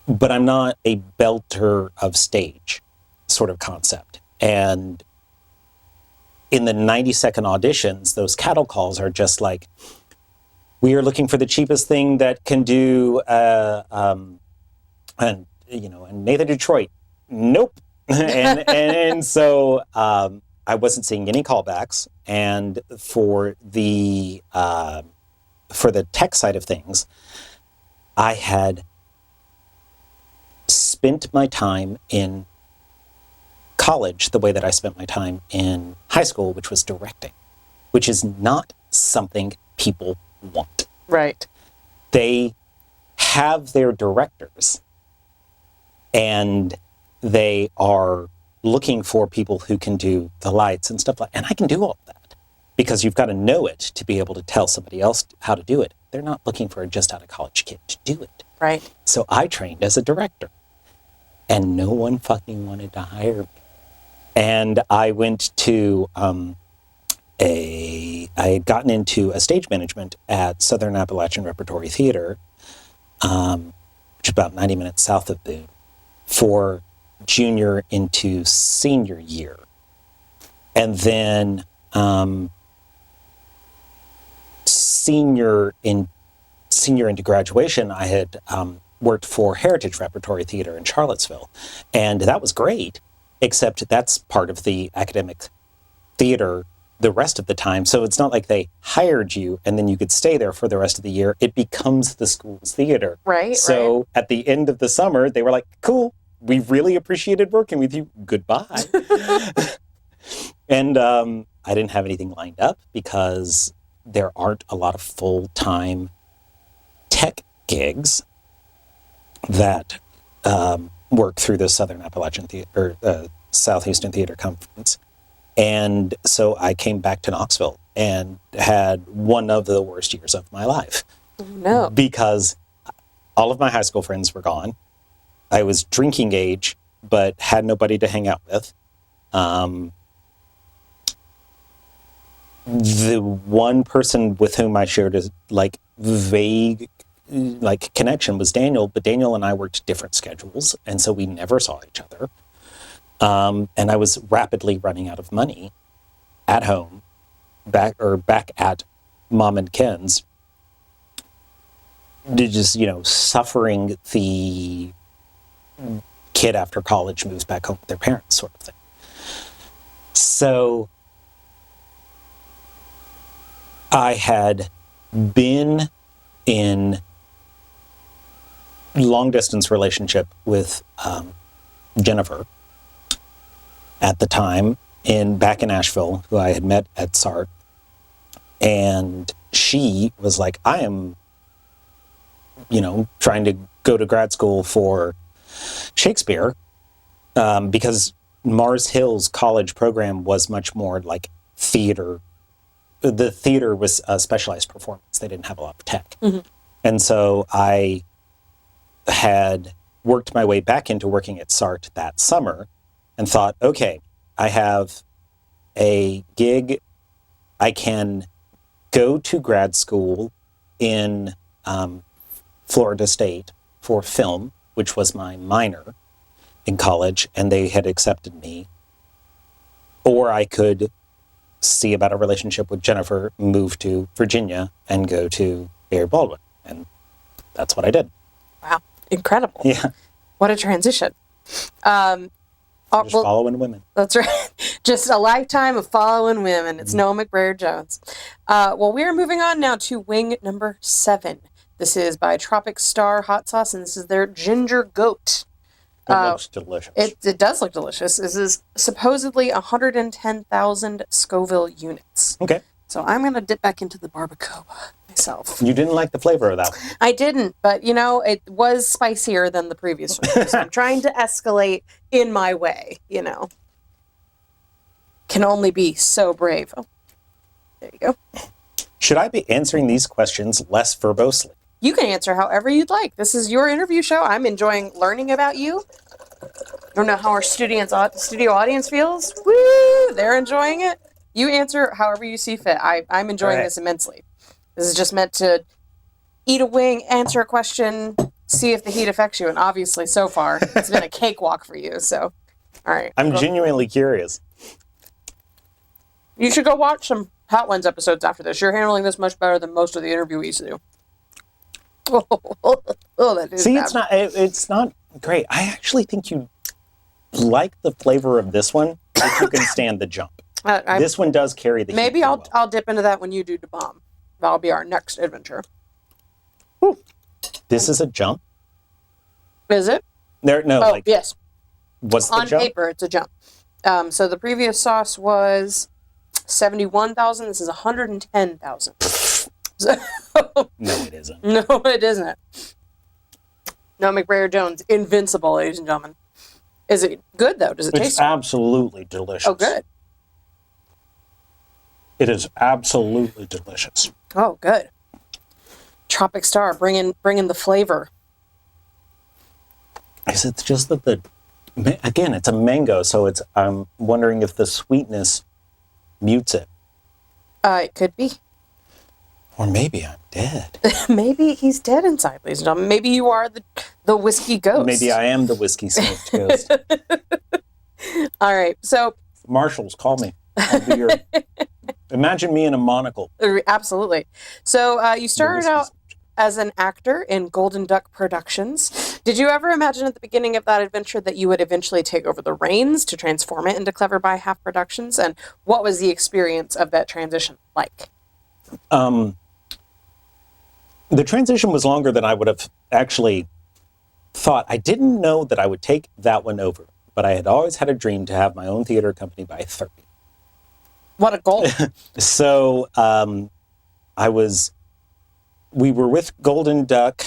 but I'm not a belter of stage sort of concept. And in the 90-second auditions, those cattle calls are just like, we are looking for the cheapest thing that can do, and Nathan Detroit, nope. and so I wasn't seeing any callbacks. And for the tech side of things, I had spent my time in college the way that I spent my time in high school, which was directing, which is not something people want. Right. They have their directors, and they are looking for people who can do the lights and stuff like that. And I can do all of that because you've got to know it to be able to tell somebody else how to do it. They're not looking for a just out of college kid to do it. Right. So I trained as a director, and no one fucking wanted to hire me. And I went to I had gotten into a stage management at Southern Appalachian Repertory Theater, which is about 90 minutes south of Boone, for junior into senior year. And then senior into graduation, I had worked for Heritage Repertory Theater in Charlottesville. And that was great, except that's part of the academic theater the rest of the time. So it's not like they hired you and then you could stay there for the rest of the year. It becomes the school's theater. Right. So at the end of the summer, they were like, cool, we really appreciated working with you. Goodbye. And I didn't have anything lined up because there aren't a lot of full-time tech gigs that work through the Southern Appalachian Theater, or Southeastern Theater Conference. And so I came back to Knoxville and had one of the worst years of my life. No. Because all of my high school friends were gone. I was drinking age, but had nobody to hang out with. The one person with whom I shared a vague connection was Daniel, but Daniel and I worked different schedules, and so we never saw each other. And I was rapidly running out of money at home, back at Mom and Ken's, just, suffering the kid after college moves back home with their parents sort of thing. So I had been in long distance relationship with Jennifer at the time back in Asheville, who I had met at SART. And she was like, I am, trying to go to grad school for Shakespeare, because Mars Hill's college program was much more like theater. The theater was a specialized performance. They didn't have a lot of tech. Mm-hmm. And so I had worked my way back into working at SART that summer and thought, okay, I have a gig. I can go to grad school in Florida State for film, which was my minor, in college and they had accepted me. Or I could see about a relationship with Jennifer, move to Virginia, and go to Barry Baldwin. And that's what I did. Wow. Incredible. Yeah. What a transition. Just following women. That's right. Just a lifetime of following women. It's Noah McBrayer Jones. Well, we're moving on now to wing number 7. This is by Tropic Star Hot Sauce, and this is their ginger goat. It looks delicious. It does look delicious. This is supposedly 110,000 Scoville units. Okay. So I'm going to dip back into the barbacoa myself. You didn't like the flavor of that one. I didn't, but it was spicier than the previous one. So I'm trying to escalate in my way, Can only be so brave. Oh, there you go. Should I be answering these questions less verbosely? You can answer however you'd like. This is your interview show. I'm enjoying learning about you. I don't know how our studio audience feels. Woo! They're enjoying it. You answer however you see fit. I'm enjoying this immensely. This is just meant to eat a wing, answer a question, see if the heat affects you. And obviously, so far, it's been a cakewalk for you. So, all right. I'm genuinely curious. You should go watch some Hot Ones episodes after this. You're handling this much better than most of the interviewees do. That is See, bad. it's not great. I actually think you like the flavor of this one if you can stand the jump. This one does carry the heat. Maybe I'll well. I'll dip into that when you do the bomb. That'll be our next adventure. Whew. This is a jump. Is it? Yes. What's the On jump? paper, it's a jump. So the previous sauce was 71,000. This is 110,000. So, No, it isn't. no, it isn't. No, McBrayer Jones, invincible, ladies and gentlemen. Is it good though? Does it It's taste? absolutely delicious. Oh, good. It is absolutely delicious. Oh, good. Tropic Star, bringing the flavor. Is it just that again, it's a mango, so I'm wondering if the sweetness mutes it. It could be. Or maybe I'm dead. Maybe he's dead inside, ladies and gentlemen. Maybe you are the whiskey ghost. Maybe I am the whiskey smoked ghost. All right, so Marshals, call me. I'll be your... Imagine me in a monocle. Absolutely. So you started out as an actor in Golden Duck Productions. Did you ever imagine at the beginning of that adventure that you would eventually take over the reins to transform it into Clever by Half Productions? And what was the experience of that transition like? The transition was longer than I would have actually thought. I didn't know that I would take that one over, but I had always had a dream to have my own theater company by 30. What a goal. So we were with Golden Duck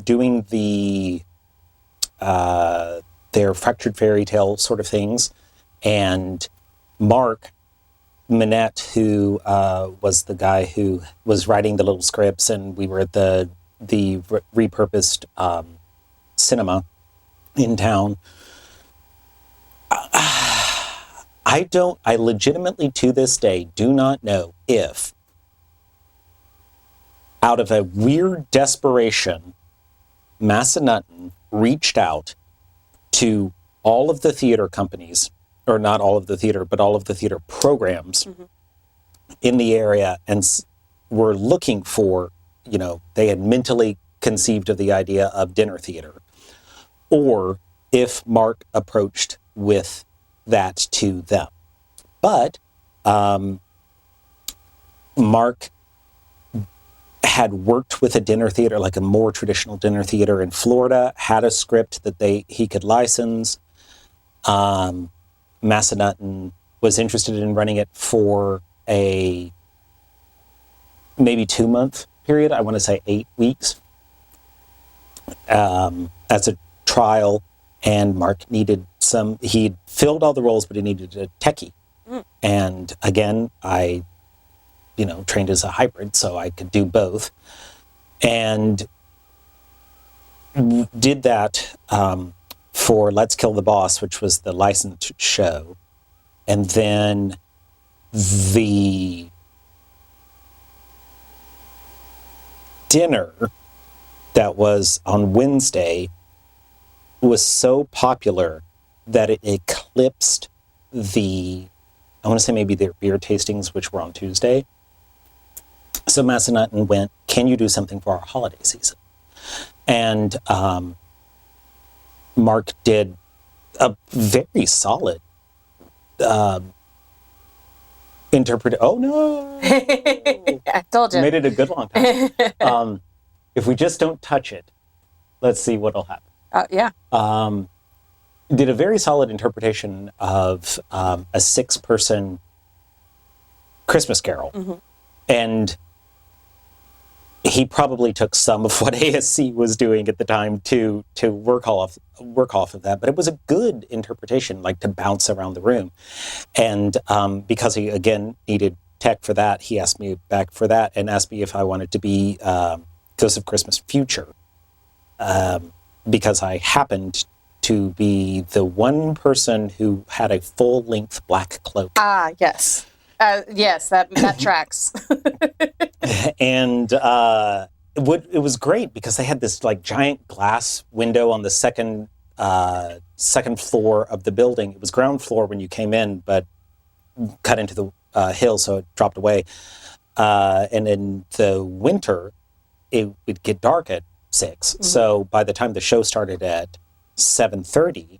doing their Fractured Fairy Tale sort of things. And Mark Minette, who was the guy who was writing the little scripts, and we were at the repurposed cinema in town. I legitimately to this day do not know if, out of a weird desperation, Massanutten reached out to all of the theater companies, or not all of the theater, but all of the theater programs in the area, and were looking for, they had mentally conceived of the idea of dinner theater, or if Mark approached with that to them. But Mark had worked with a dinner theater, like a more traditional dinner theater in Florida, had a script that he could license. Massanutten was interested in running it for a maybe 2-month period. I want to say 8 weeks as a trial. And Mark needed he'd filled all the roles, but he needed a techie. And again, I, trained as a hybrid, so I could do both. And did that for Let's Kill the Boss, which was the licensed show. And then the dinner that was on Wednesday was so popular that it eclipsed I want to say maybe their beer tastings, which were on Tuesday. So Massanutten went, can you do something for our holiday season? And Mark did a very solid interpret. Oh no! I told you. Made it a good long time. If we just don't touch it, let's see what'll happen. Yeah. Did a very solid interpretation of a 6-person Christmas Carol, and he probably took some of what ASC was doing at the time to work off of that. But it was a good interpretation, like to bounce around the room. And because he again needed tech for that, he asked me back for that and asked me if I wanted to be Ghost of Christmas Future, because I happened to be the one person who had a full-length black cloak. Yes. Yes, that tracks. And it was great because they had this like giant glass window on the second floor of the building. It was ground floor when you came in, but cut into the hill, so it dropped away. And in the winter, it would get dark at 6. So by the time the show started at 7:30,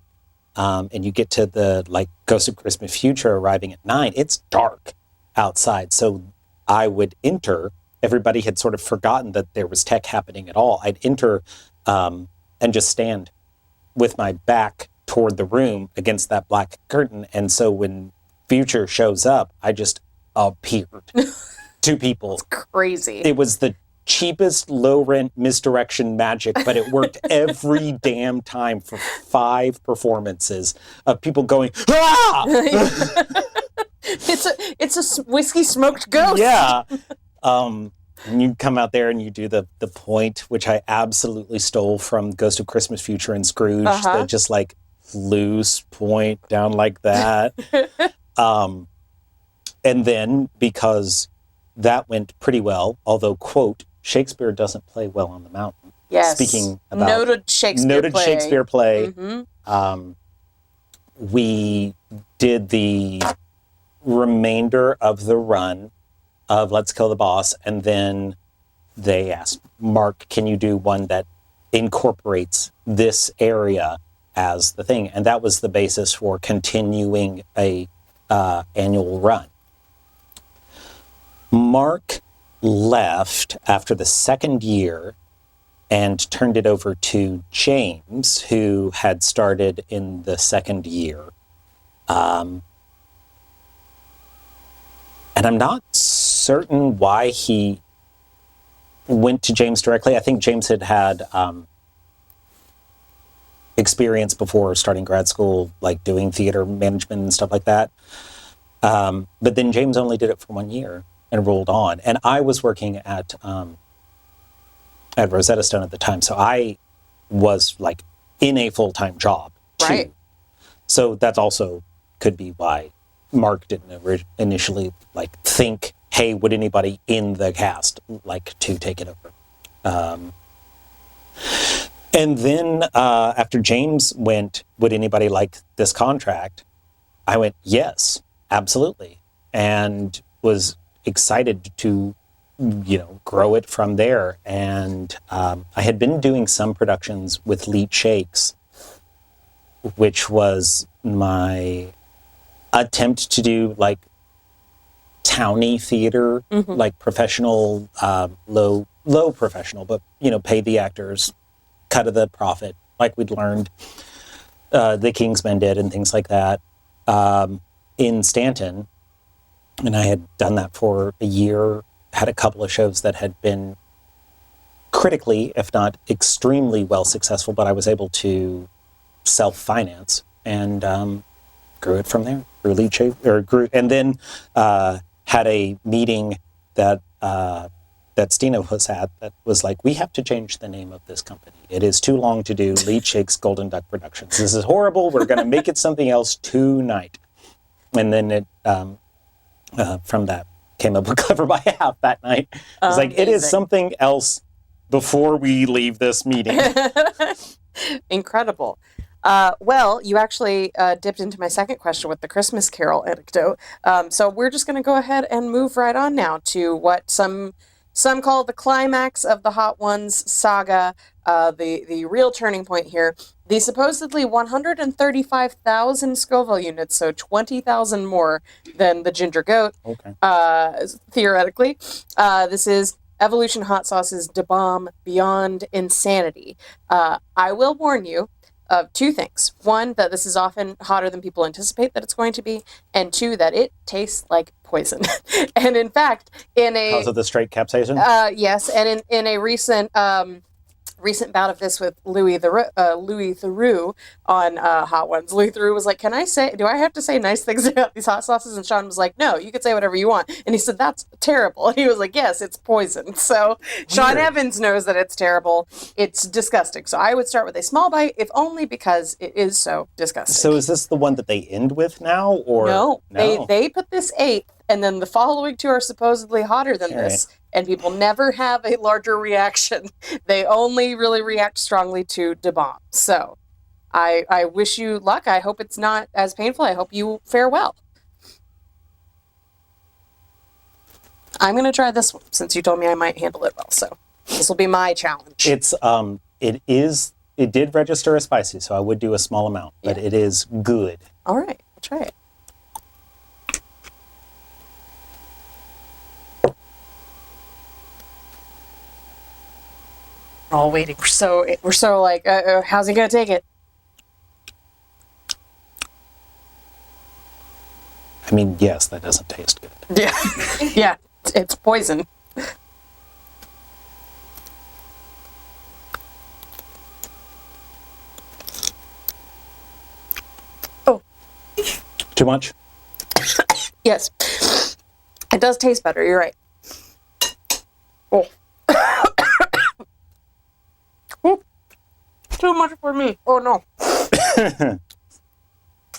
and you get to the like Ghost of Christmas Future arriving at 9, it's dark outside. So I would enter. Everybody had sort of forgotten that there was tech happening at all. I'd enter and just stand with my back toward the room against that black curtain. And so when Future shows up, I just appeared to people. It's crazy. It was the cheapest low-rent misdirection magic, but it worked every damn time for 5 performances of people going, ah! It's a whiskey smoked ghost. Yeah. And you come out there and you do the point, which I absolutely stole from Ghost of Christmas Future and Scrooge, the just like loose point down like that. And then because that went pretty well, although, quote, Shakespeare doesn't play well on the mountain. Yes. Speaking about noted Shakespeare play. We did the remainder of the run of Let's Kill the Boss, and then they asked, Mark, can you do one that incorporates this area as the thing? And that was the basis for continuing a annual run. Mark left after the second year and turned it over to James, who had started in the second year. And I'm not certain why he went to James directly. I think James had experience before starting grad school, like doing theater management and stuff like that. But then James only did it for 1 year and rolled on. And I was working at Rosetta Stone at the time, so I was like in a full-time job too. Right. So that also could be why Mark didn't initially like think, hey, would anybody in the cast like to take it over? And then after James went, would anybody like this contract? I went, yes, absolutely. And was excited to, grow it from there. And I had been doing some productions with Leet Shakes, which was my attempt to do like towny theater, like professional, low professional, but pay the actors, cut of the profit, like we'd learned the Kingsmen did and things like that in Stanton. And I had done that for a year, had a couple of shows that had been critically, if not extremely well successful, but I was able to self-finance and grew it from there. And then had a meeting that Stina was at that was like, we have to change the name of this company. It is too long to do Leet Shakes Golden Duck Productions. This is horrible. We're going to make it something else tonight. And then it from that came up with Clever by Half that night. It's like, it is something else before we leave this meeting. Incredible. Well, you actually dipped into my second question with the Christmas Carol anecdote. So we're just going to go ahead and move right on now to what some call the climax of the Hot Ones saga, the real turning point here. The supposedly 135,000 Scoville units, so 20,000 more than the Ginger Goat, Okay. theoretically. This is Evolution Hot Sauce's Da Bomb Beyond Insanity. I will warn you of two things. One, that this is often hotter than people anticipate that it's going to be, and two, that it tastes like poison. And in fact, Because of the straight capsaicin? yes, and in a recent bout of this with Louis Theroux on Hot Ones. Louis Theroux was like, do I have to say nice things about these hot sauces? And Sean was like, no, you can say whatever you want. And he said, that's terrible. And he was like, yes, it's poison. So Sean Evans knows that it's terrible. It's disgusting. So I would start with a small bite, if only because it is so disgusting. So is this the one that they end with now? Or No. They put this 8th, and then the following 2 are supposedly hotter than this. And people never have a larger reaction. They only really react strongly to Da Bomb. So I wish you luck. I hope it's not as painful. I hope you fare well. I'm going to try this one since you told me I might handle it well. So this will be my challenge. It did register as spicy, so I would do a small amount, but it is good. All right, I'll try it. We're all waiting. We're so like, how's he gonna take it? I mean, yes, that doesn't taste good. Yeah, yeah, it's poison. Oh, Too much? yes, it does taste better. You're right. Oh. Too much for me. Oh no.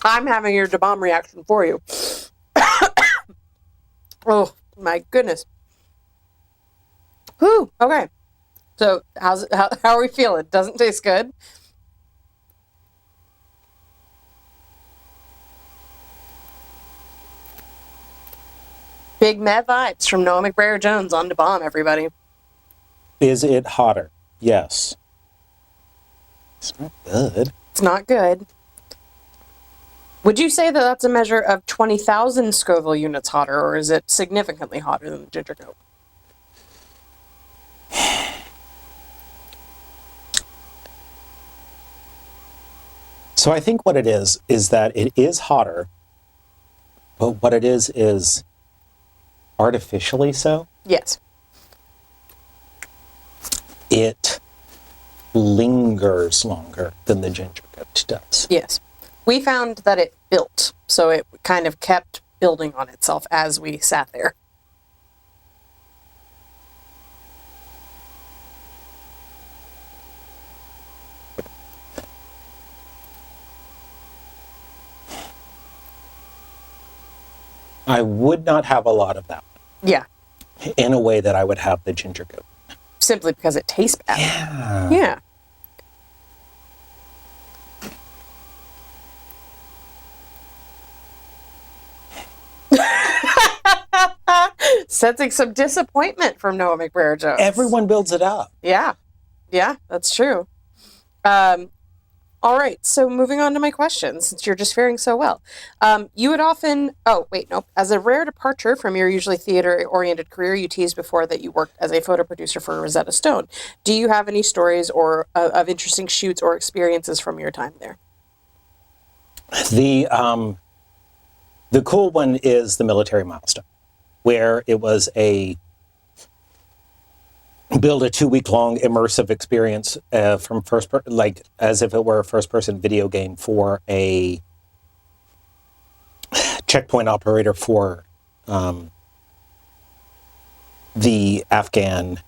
I'm having your Da Bomb reaction for you. Oh my goodness. Whew. Okay. So how are we feeling? Doesn't taste good? Big mad vibes from Noah McBrayer Jones on Da Bomb, everybody. Is it hotter? Yes. It's not good. It's not good. Would you say that that's a measure of 20,000 Scoville units hotter, or is it significantly hotter than the Ginger Goat? So I think what it is that it is hotter, but what it is artificially so. Yes. It lingers longer than the Ginger Goat does. Yes. We found that it built, so it kind of kept building on itself as we sat there. I would not have a lot of that Yeah. in a way that I would have the Ginger Goat. Simply because it tastes bad. Yeah. Yeah. Sensing some disappointment from Noah McBrayer Jones. Everyone builds it up. Yeah. Yeah, that's true. All right, so moving on to my questions, since you're just faring so well. You would often, as a rare departure from your usually theater-oriented career, you teased before that you worked as a photo producer for Rosetta Stone. Do you have any stories or of interesting shoots or experiences from your time there? The cool one is the military milestone, where it was build a 2-week-long immersive experience from as if it were a first-person video game for a checkpoint operator for the Afghan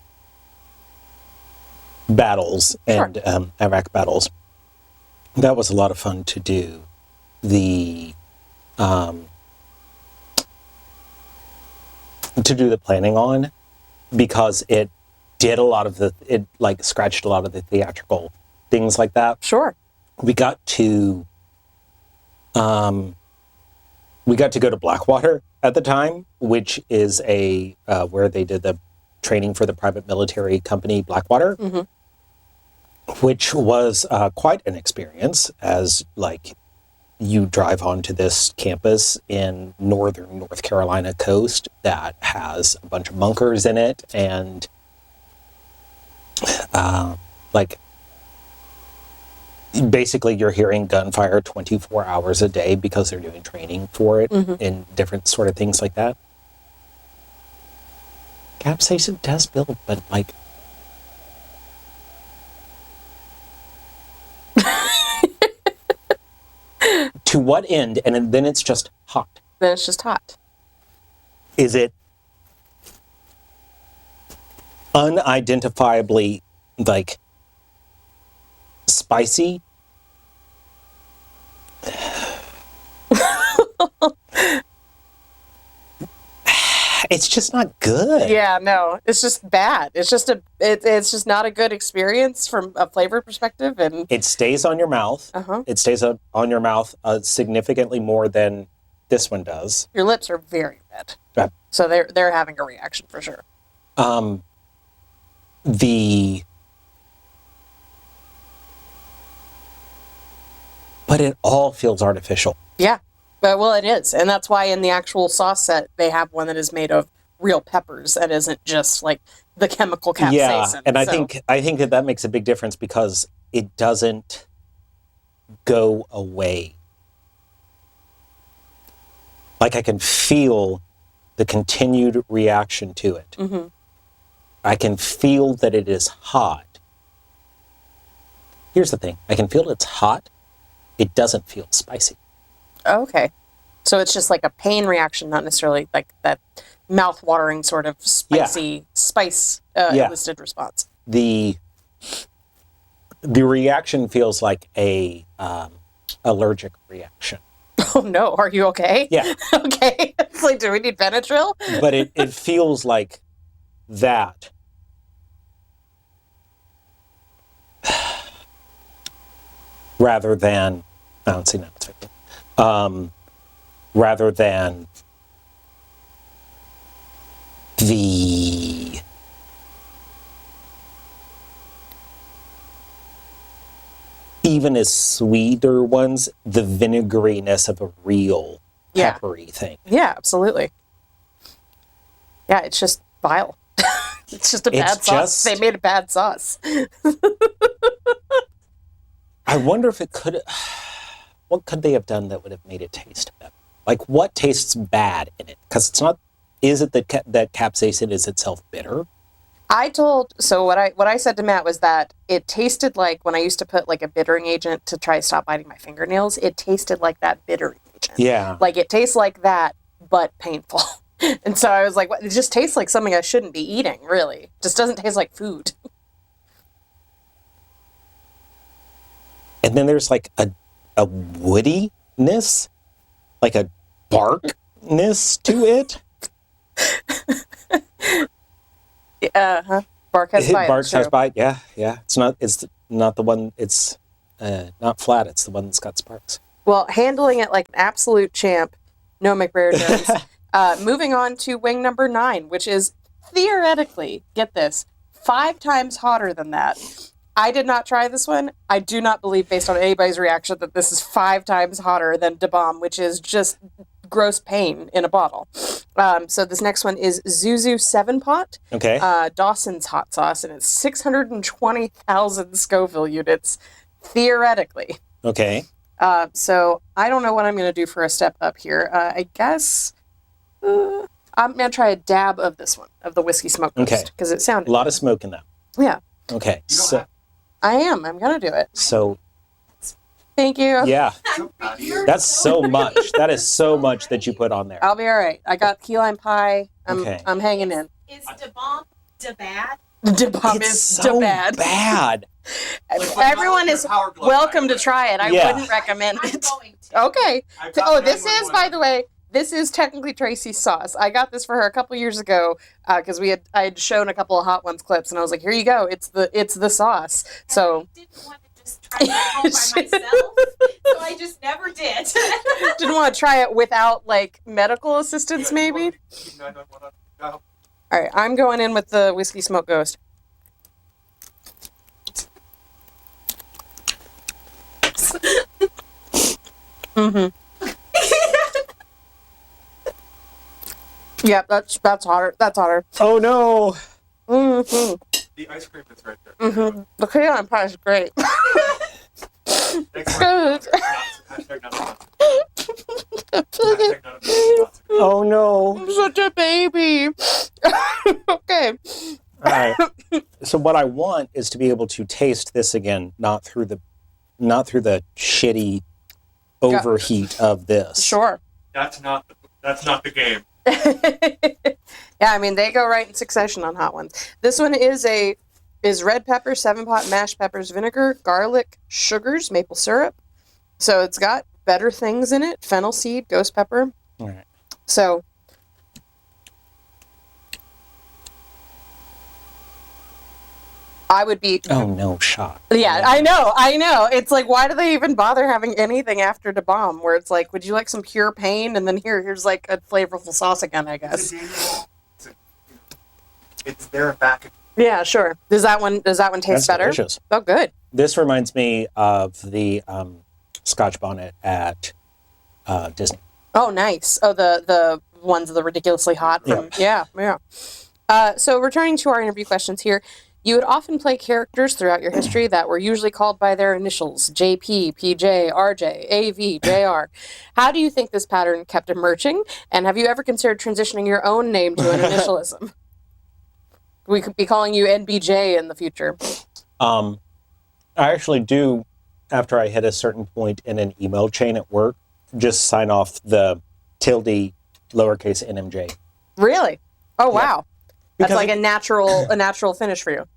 battles and Iraq battles. That was a lot of fun to do. To do the planning on, because it did scratched a lot of the theatrical things like that. Sure. We got to go to Blackwater at the time, which is where they did the training for the private military company Blackwater, which was quite an experience, as like you drive onto this campus in northern North Carolina coast that has a bunch of bunkers in it, and like basically you're hearing gunfire 24 hours a day because they're doing training for it in different sort of things like that. Capsaicin does build, but like to what end? And then it's just hot. Then it's just hot. Is it unidentifiably like spicy? It's just not good. Yeah, no, it's just bad. It's just it's just not a good experience from a flavor perspective, and it stays on your mouth. It stays on your mouth significantly more than this one does. Your lips are very red, so they're having a reaction for sure. But it all feels artificial. Yeah, well, it is, and that's why in the actual sauce set they have one that is made of real peppers that isn't just like the chemical capsaicin. Yeah, and I think that makes a big difference because it doesn't go away. Like I can feel the continued reaction to it. I can feel that it is hot. Here's the thing. I can feel it's hot. It doesn't feel spicy. Okay. So it's just like a pain reaction, not necessarily like that mouth-watering sort of spicy spice elicited response. The reaction feels like a allergic reaction. Oh no, are you okay? Yeah. Okay. It's like, do we need Benadryl? But it feels like that. Rather than, I don't see that. Rather than the even as sweeter ones, the vinegariness of a real peppery thing. Yeah, absolutely. Yeah, it's just vile. It's just a bad sauce. They made a bad sauce. I wonder if it could. What could they have done that would have made it taste better? Like, what tastes bad in it? Because it's not. Is it that capsaicin is itself bitter? What I said to Matt was that it tasted like when I used to put like a bittering agent to try to stop biting my fingernails. It tasted like that bittering agent. Yeah. Like it tastes like that, but painful. And so I was like, it just tastes like something I shouldn't be eating. Really, it just doesn't taste like food. And then there's like a woodiness, like a barkness to it. Bark has bite. Bark has bite. Yeah. It's not the one. It's not flat. It's the one that's got sparks. Well, handling it like an absolute champ, Noah McBrayer Jones. Moving on to wing number 9, which is theoretically, get this, 5 times hotter than that. I did not try this one. I do not believe, based on anybody's reaction, that this is 5 times hotter than Da Bomb, which is just gross pain in a bottle. So this next one is Zuzu 7-Pot. Okay. Dawson's hot sauce, and it's 620,000 Scoville units, theoretically. Okay. So I don't know what I'm going to do for a step up here. I guess I'm going to try a dab of this one, of the Whiskey Smoke Roast. Okay. Because it sounded... A lot of smoke in that. Yeah. Okay. So I am. I'm going to do it. So... Thank you. Yeah. That's so much. That is so much that you put on there. I'll be all right. I got key lime pie. I'm hanging in. Is Da Bomb da bad? Da Bomb It's is so bad. Everyone is welcome to try it. I wouldn't recommend I'm it. going to. Okay. Oh, this is, by the way, this is technically Tracy's sauce. I got this for her a couple years ago because I had shown a couple of Hot Ones clips, and I was like, "Here you go. It's the sauce." So I didn't want to try that at home by myself, so I just never did. Didn't want to try it without, like, medical assistance, maybe? All right, I'm going in with the Whiskey Smoke Ghost. Mm-hmm. Yep, that's hotter. That's hotter. Oh no! Mm-hmm. The ice cream is right there. Mm-hmm. The crayon pie is great. Next one. Hashtag not sponsored. Hashtag not sponsored. Oh no! I'm such a baby. Okay. All right. So what I want is to be able to taste this again, not through the shitty overheat of this. Sure. That's not the game. Yeah, I mean, they go right in succession on hot ones. This one is red pepper, 7-pot mashed peppers, vinegar, garlic, sugars, maple syrup. So it's got better things in it. Fennel seed, ghost pepper. All right. So I would be... Oh no, shot. Yeah, I know. It's like, why do they even bother having anything after the bomb? Where it's like, would you like some pure pain? And then here's like a flavorful sauce again, I guess. It's there and back. Yeah, sure. Does that one taste That's better? delicious. Oh, good. This reminds me of the Scotch bonnet at Disney. Oh, nice. Oh, the ones that are ridiculously hot. From, yeah. So returning to our interview questions here, you would often play characters throughout your history that were usually called by their initials, JP, PJ, RJ, AV, JR. How do you think this pattern kept emerging? And have you ever considered transitioning your own name to an initialism? We could be calling you NBJ in the future. I actually do, after I hit a certain point in an email chain at work, just sign off the tilde lowercase NMJ. Really? Oh, Yeah. wow. That's Because like a natural finish for you.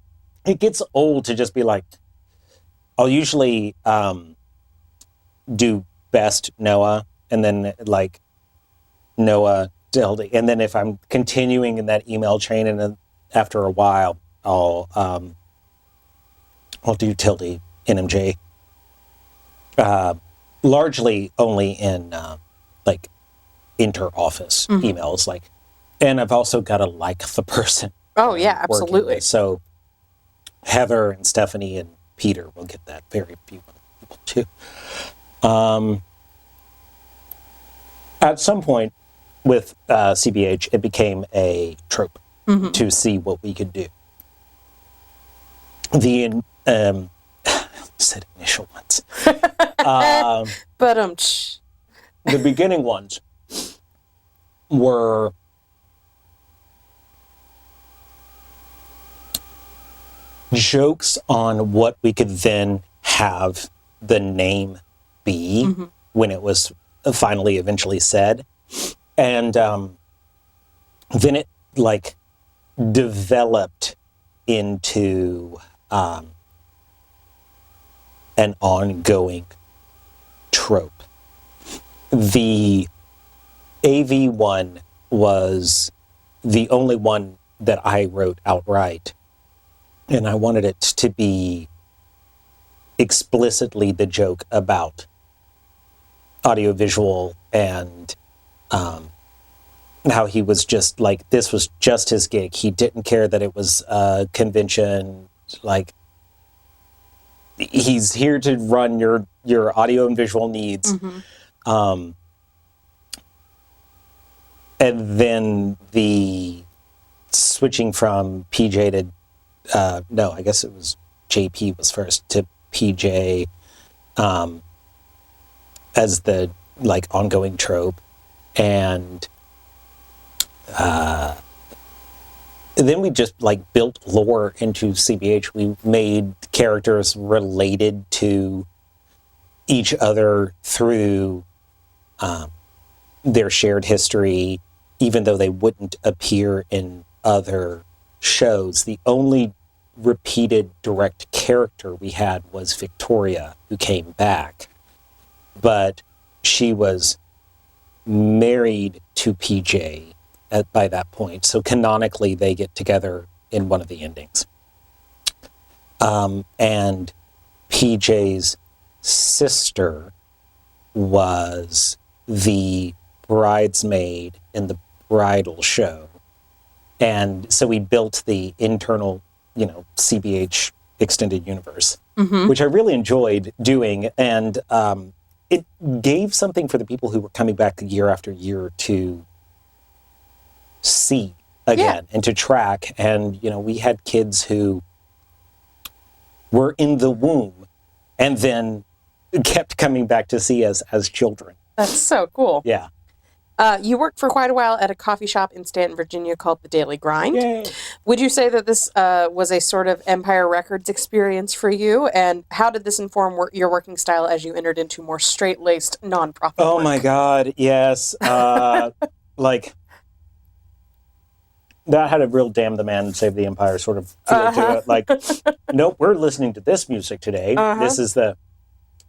It gets old to just be like, I'll usually do best Noah, and then like Noah tilde, and then if I'm continuing in that email chain, and then after a while, I'll do tilde NMJ. Largely only in like inter-office emails, like, and I've also got to like the person. Oh, yeah, I'm working absolutely. with. So Heather and Stephanie and Peter will get that. Very few people too. At some point with CBH, it became a trope to see what we could do. The said initial ones. But The beginning ones were jokes on what we could then have the name be when it was finally eventually said. And then it like developed into an ongoing trope. The AV one was the only one that I wrote outright. And I wanted it to be explicitly the joke about audiovisual and how he was just like, this was just his gig. He didn't care that it was a convention. Like, he's here to run your audio and visual needs. And then the switching from PJ to no, I guess it was JP was first, to PJ as the like ongoing trope, and then we just like built lore into CBH. We made characters related to each other through their shared history, even though they wouldn't appear in other shows. The only repeated direct character we had was Victoria, who came back, but she was married to PJ by that point, so canonically they get together in one of the endings. And PJ's sister was the bridesmaid in the bridal show. And so we built the internal, CBH extended universe, which I really enjoyed doing. And it gave something for the people who were coming back year after year to see again and to track. And, we had kids who were in the womb and then kept coming back to see us as children. That's so cool. Yeah. You worked for quite a while at a coffee shop in Stanton, Virginia called The Daily Grind. Yay. Would you say that this was a sort of Empire Records experience for you? And how did this inform your working style as you entered into more straight-laced nonprofit work? My God, yes. That had a real damn the man, save the empire sort of feel to it. Like, nope, we're listening to this music today. This is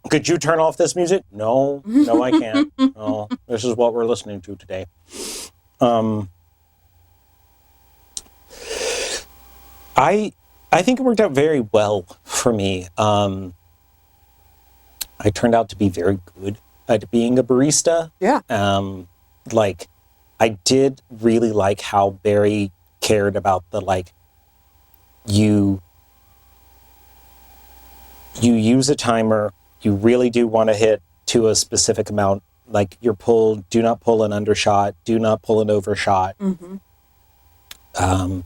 could you turn off this music? No, I can't. No, this is what we're listening to today. I think it worked out very well for me. I turned out to be very good at being a barista. Yeah. I did really like how Barry cared about you use a timer. You really do want to hit to a specific amount. Like your pull, do not pull an undershot, do not pull an overshot. Go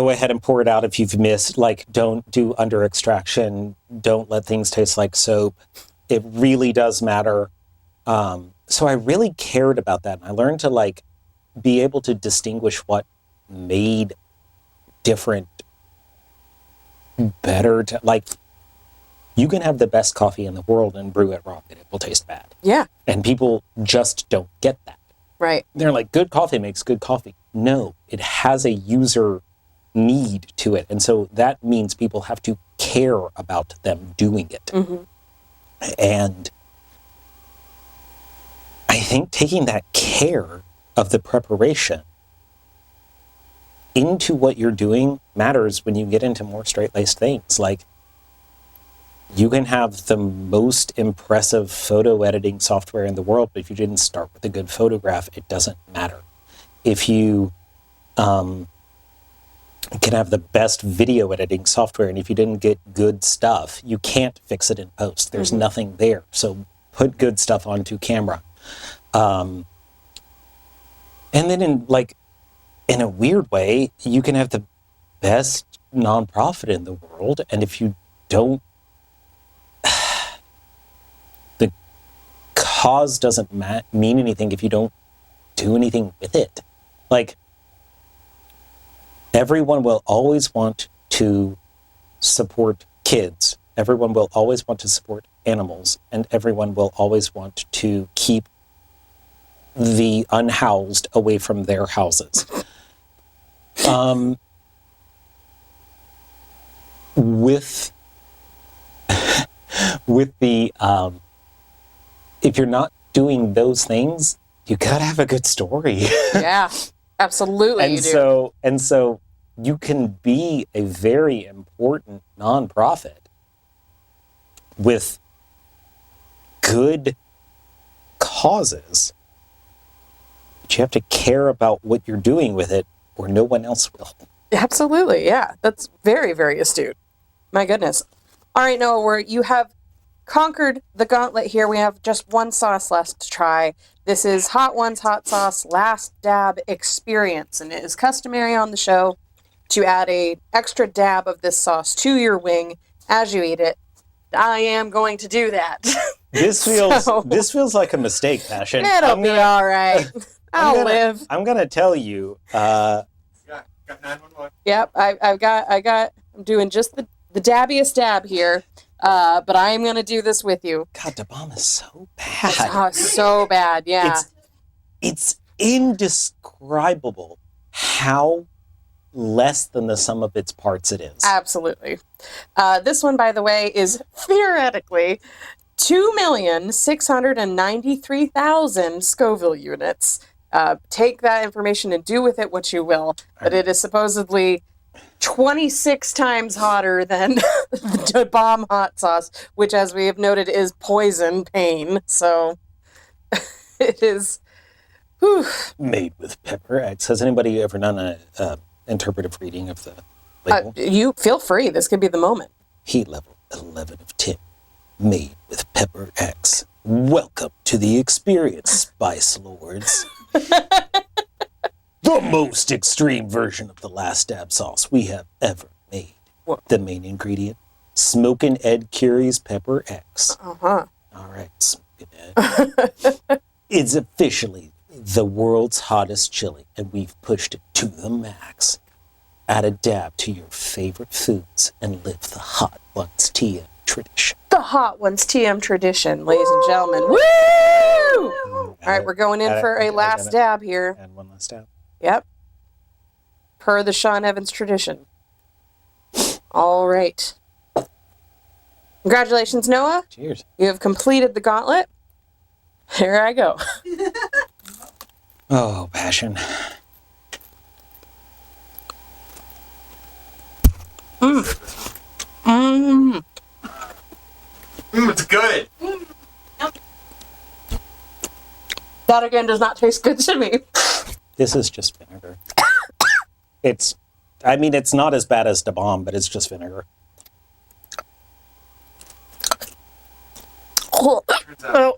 ahead and pour it out if you've missed. Don't do under extraction. Don't let things taste like soap. It really does matter. So I really cared about that. And I learned to be able to distinguish what made different better you can have the best coffee in the world and brew it wrong and it will taste bad. Yeah. And people just don't get that. Right. They're like, good coffee makes good coffee. No, it has a user need to it. And so that means people have to care about them doing it. And I think taking that care of the preparation into what you're doing matters when you get into more straight-laced things. You can have the most impressive photo editing software in the world, but if you didn't start with a good photograph, it doesn't matter. If you can have the best video editing software, and if you didn't get good stuff, you can't fix it in post. There's nothing there. So put good stuff onto camera. And then in a weird way, you can have the best nonprofit in the world, and if you don't, the cause doesn't mean anything if you don't do anything with it. Everyone will always want to support kids. Everyone will always want to support animals, and everyone will always want to keep the unhoused away from their houses. With the if you're not doing those things, you gotta have a good story. Yeah, absolutely. And so you can be a very important nonprofit with good causes, but you have to care about what you're doing with it, or no one else will. Absolutely, yeah. That's very, very astute. My goodness. All right, Noah, you have conquered the gauntlet here. We have just one sauce left to try. This is Hot Ones Hot Sauce Last Dab Experience, and it is customary on the show to add a extra dab of this sauce to your wing as you eat it. I am going to do that. This feels like a mistake, Passion. It'll be all right. I'll live. I'm gonna tell you. Got 911. Yep, I'm doing just the dabbiest dab here, but I am going to do this with you. God, the bomb is so bad. Oh, so bad, yeah. It's indescribable how less than the sum of its parts it is. Absolutely. This one, by the way, is theoretically 2,693,000 Scoville units. Take that information and do with it what you will, but it is supposedly 26 times hotter than the bomb hot sauce, which, as we have noted, is poison pain. So it is. Whew. Made with pepper X. Has anybody ever done a interpretive reading of the label? You feel free. This could be the moment. Heat level 11 of 10. Made with pepper X. Welcome to the experience, Spice Lords. The most extreme version of the last dab sauce we have ever made. What? The main ingredient, Smokin' Ed Curie's Pepper X. Uh-huh. All right, Smokin' Ed. It's officially the world's hottest chili, and we've pushed it to the max. Add a dab to your favorite foods and live the Hot Ones TM tradition. The Hot Ones TM tradition, ladies and gentlemen. Woo! All right, we're going in for a last dab here. And one last dab. Yep. Per the Sean Evans tradition. All right. Congratulations, Noah. Cheers. You have completed the gauntlet. Here I go. Oh, passion. It's good. That again does not taste good to me. This is just vinegar. It's not as bad as the bomb, but it's just vinegar. Oh,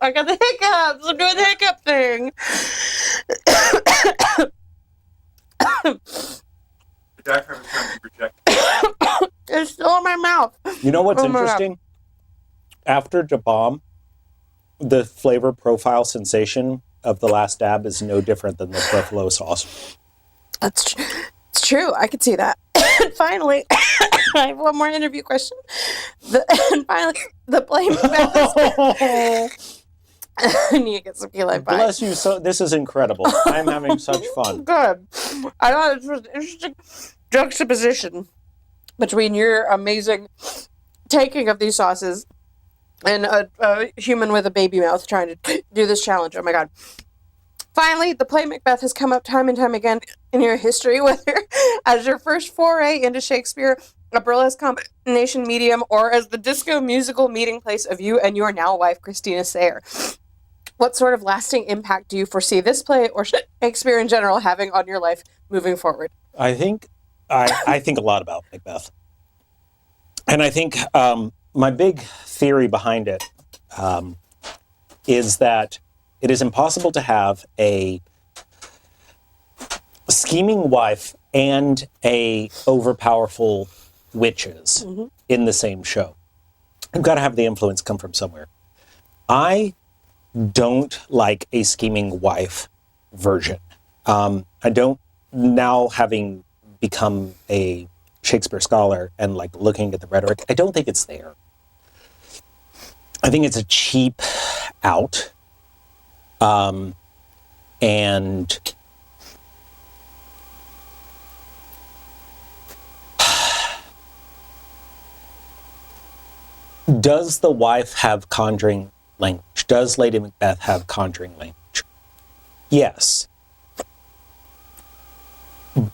I got the hiccups. I'm doing the hiccup thing. The diaphragm is trying to project. It's still in my mouth. You know what's Oh my God. interesting? After the bomb, the flavor profile sensation of the last dab is no different than the buffalo sauce. It's true. I could see that. And finally, I have one more interview question. And finally, the blame. I need to get some key lime pie. Bless you. So this is incredible. I'm having such fun. Good. I thought it was an interesting juxtaposition between your amazing taking of these sauces and a human with a baby mouth trying to do this challenge. Oh my God. Finally, the play Macbeth has come up time and time again in your history, whether as your first foray into Shakespeare, a burlesque combination medium, or as the disco musical meeting place of you and your now wife, Christina Sayer. What sort of lasting impact do you foresee this play or Shakespeare in general having on your life moving forward? I think I think a lot about Macbeth. And I think my big theory behind it is that it is impossible to have a scheming wife and a overpowerful witches in the same show. You've got to have the influence come from somewhere. I don't like a scheming wife version. I don't, now having become a Shakespeare scholar and like looking at the rhetoric, I don't think it's there. I think it's a cheap out. And does the wife have conjuring language? Does Lady Macbeth have conjuring language? Yes.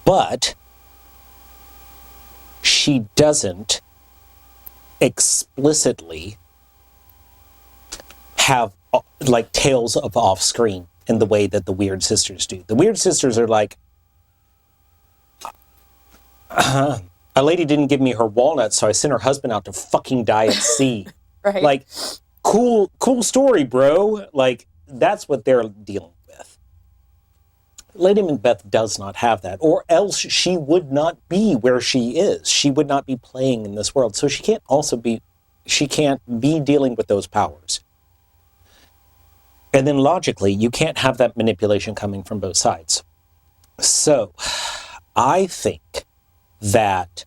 But she doesn't explicitly have like tales of off screen in the way that the Weird Sisters do. The Weird Sisters are like, a lady didn't give me her walnuts, so I sent her husband out to fucking die at sea. Right. Like, cool story, bro. Like, that's what they're dealing with. Lady Macbeth does not have that, or else she would not be where she is. She would not be playing in this world. So she can't be dealing with those powers. And then logically, you can't have that manipulation coming from both sides. So I think that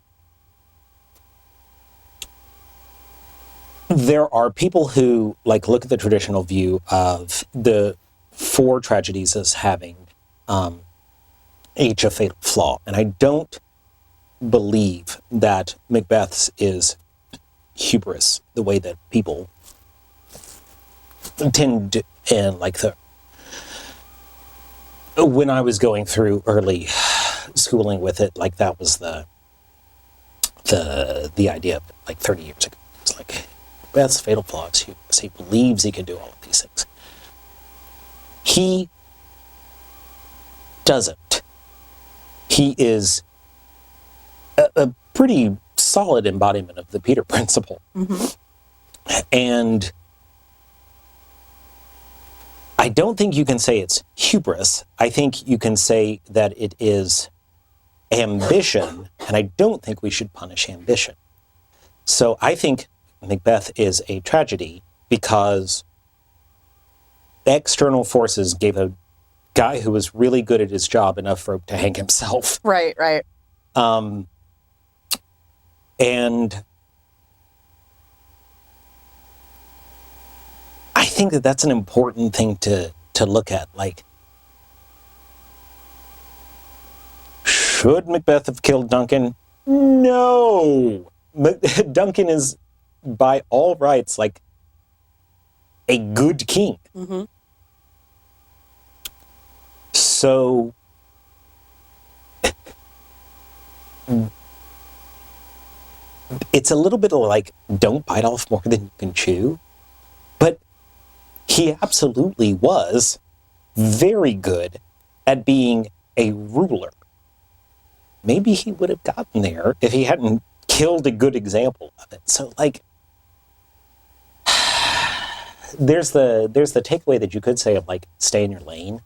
there are people who like look at the traditional view of the four tragedies as having each a fatal flaw. And I don't believe that Macbeth's is hubris the way that people tend to, and like when I was going through early schooling with it, like that was the the idea of it, like 30 years ago. It's like, Macbeth's fatal flaw is hubris. He believes he can do all of these things. He doesn't. He is a pretty solid embodiment of the Peter principle. And I don't think you can say it's hubris. I think you can say that it is ambition, and I don't think we should punish ambition. So I think Macbeth is a tragedy because external forces gave a guy who was really good at his job enough rope to hang himself. Right. And I think that that's an important thing to look at. Like, should Macbeth have killed Duncan? No. Duncan is, by all rights, like a good king. So it's a little bit of like, don't bite off more than you can chew. But he absolutely was very good at being a ruler. Maybe he would have gotten there if he hadn't killed a good example of it. So, like, there's the takeaway that you could say of, like, stay in your lane.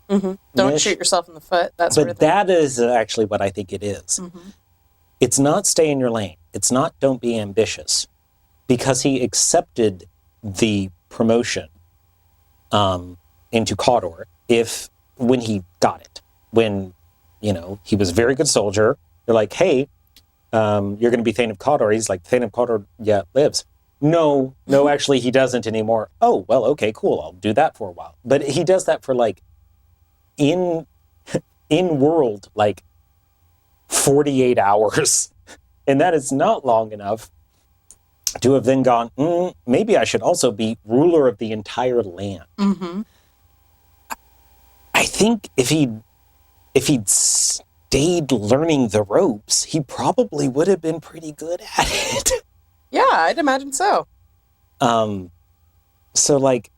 Don't shoot yourself in the foot, that sort of thing. But that is actually what I think it is. It's not stay in your lane. It's not don't be ambitious. Because he accepted the promotion into Cawdor when he got it. When, he was a very good soldier. They're like, hey, you're going to be Thane of Cawdor. He's like, Thane of Cawdor, lives. No, actually he doesn't anymore. Oh, well, okay, cool. I'll do that for a while. But he does that for like, in world, like 48 hours. And that is not long enough to have then gone, maybe I should also be ruler of the entire land. I think if he'd stayed learning the ropes, he probably would have been pretty good at it. Yeah, I'd imagine so. So, like,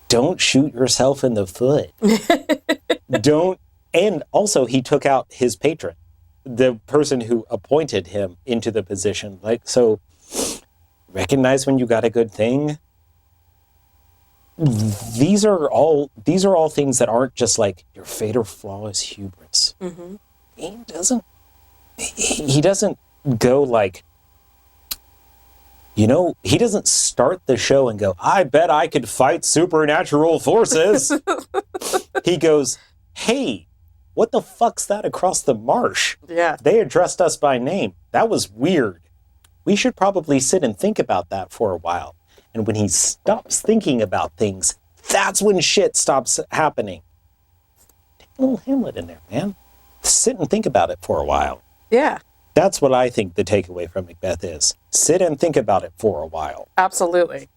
don't shoot yourself in the foot. And also he took out his patron, the person who appointed him into the position. Like, so recognize when you got a good thing. These are all things that aren't just like your fatal flaw is hubris. He doesn't go like, he doesn't start the show and go, I bet I could fight supernatural forces. He goes, hey, what the fuck's that across the marsh? Yeah. They addressed us by name. That was weird. We should probably sit and think about that for a while. And when he stops thinking about things, that's when shit stops happening. Take a little Hamlet in there, man. Sit and think about it for a while. Yeah. That's what I think the takeaway from Macbeth is. Sit and think about it for a while. Absolutely.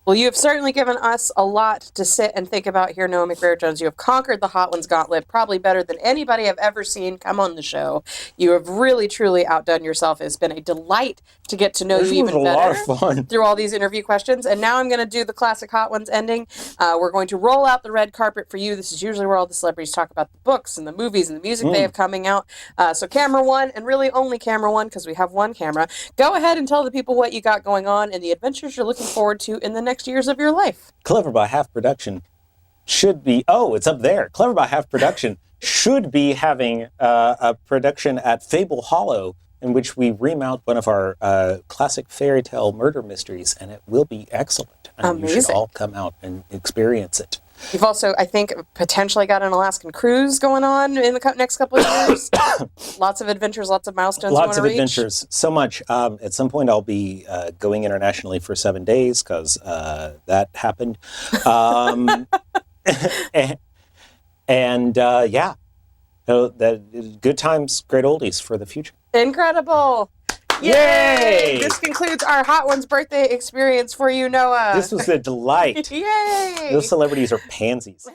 Well, you have certainly given us a lot to sit and think about here, Noah McBrayer Jones. You have conquered the Hot Ones Gauntlet probably better than anybody I've ever seen come on the show. You have really, truly outdone yourself. It's been a delight to get to know you even better. This was a lot of fun. Through all these interview questions. And now I'm going to do the classic Hot Ones ending. We're going to roll out the red carpet for you. This is usually where all the celebrities talk about the books and the movies and the music they have coming out. So camera one, and really only camera one, because we have one camera. Go ahead and tell the people what you got going on and the adventures you're looking forward to in the next years of your life. Clever by Half Production should be, it's up there. Clever by Half Production should be having a production at Fable Hollow in which we remount one of our classic fairy tale murder mysteries, and it will be excellent. And Amazing. You should all come out and experience it. You've also, I think, potentially got an Alaskan cruise going on in the next couple of years. Lots of adventures, lots of milestones. Lots of adventures. So much. At some point, I'll be going internationally for 7 days because that happened. Yeah, good times, great oldies for the future. Incredible. Yay! This concludes our Hot Ones birthday experience for you, Noah. This was a delight. Yay! Those celebrities are pansies.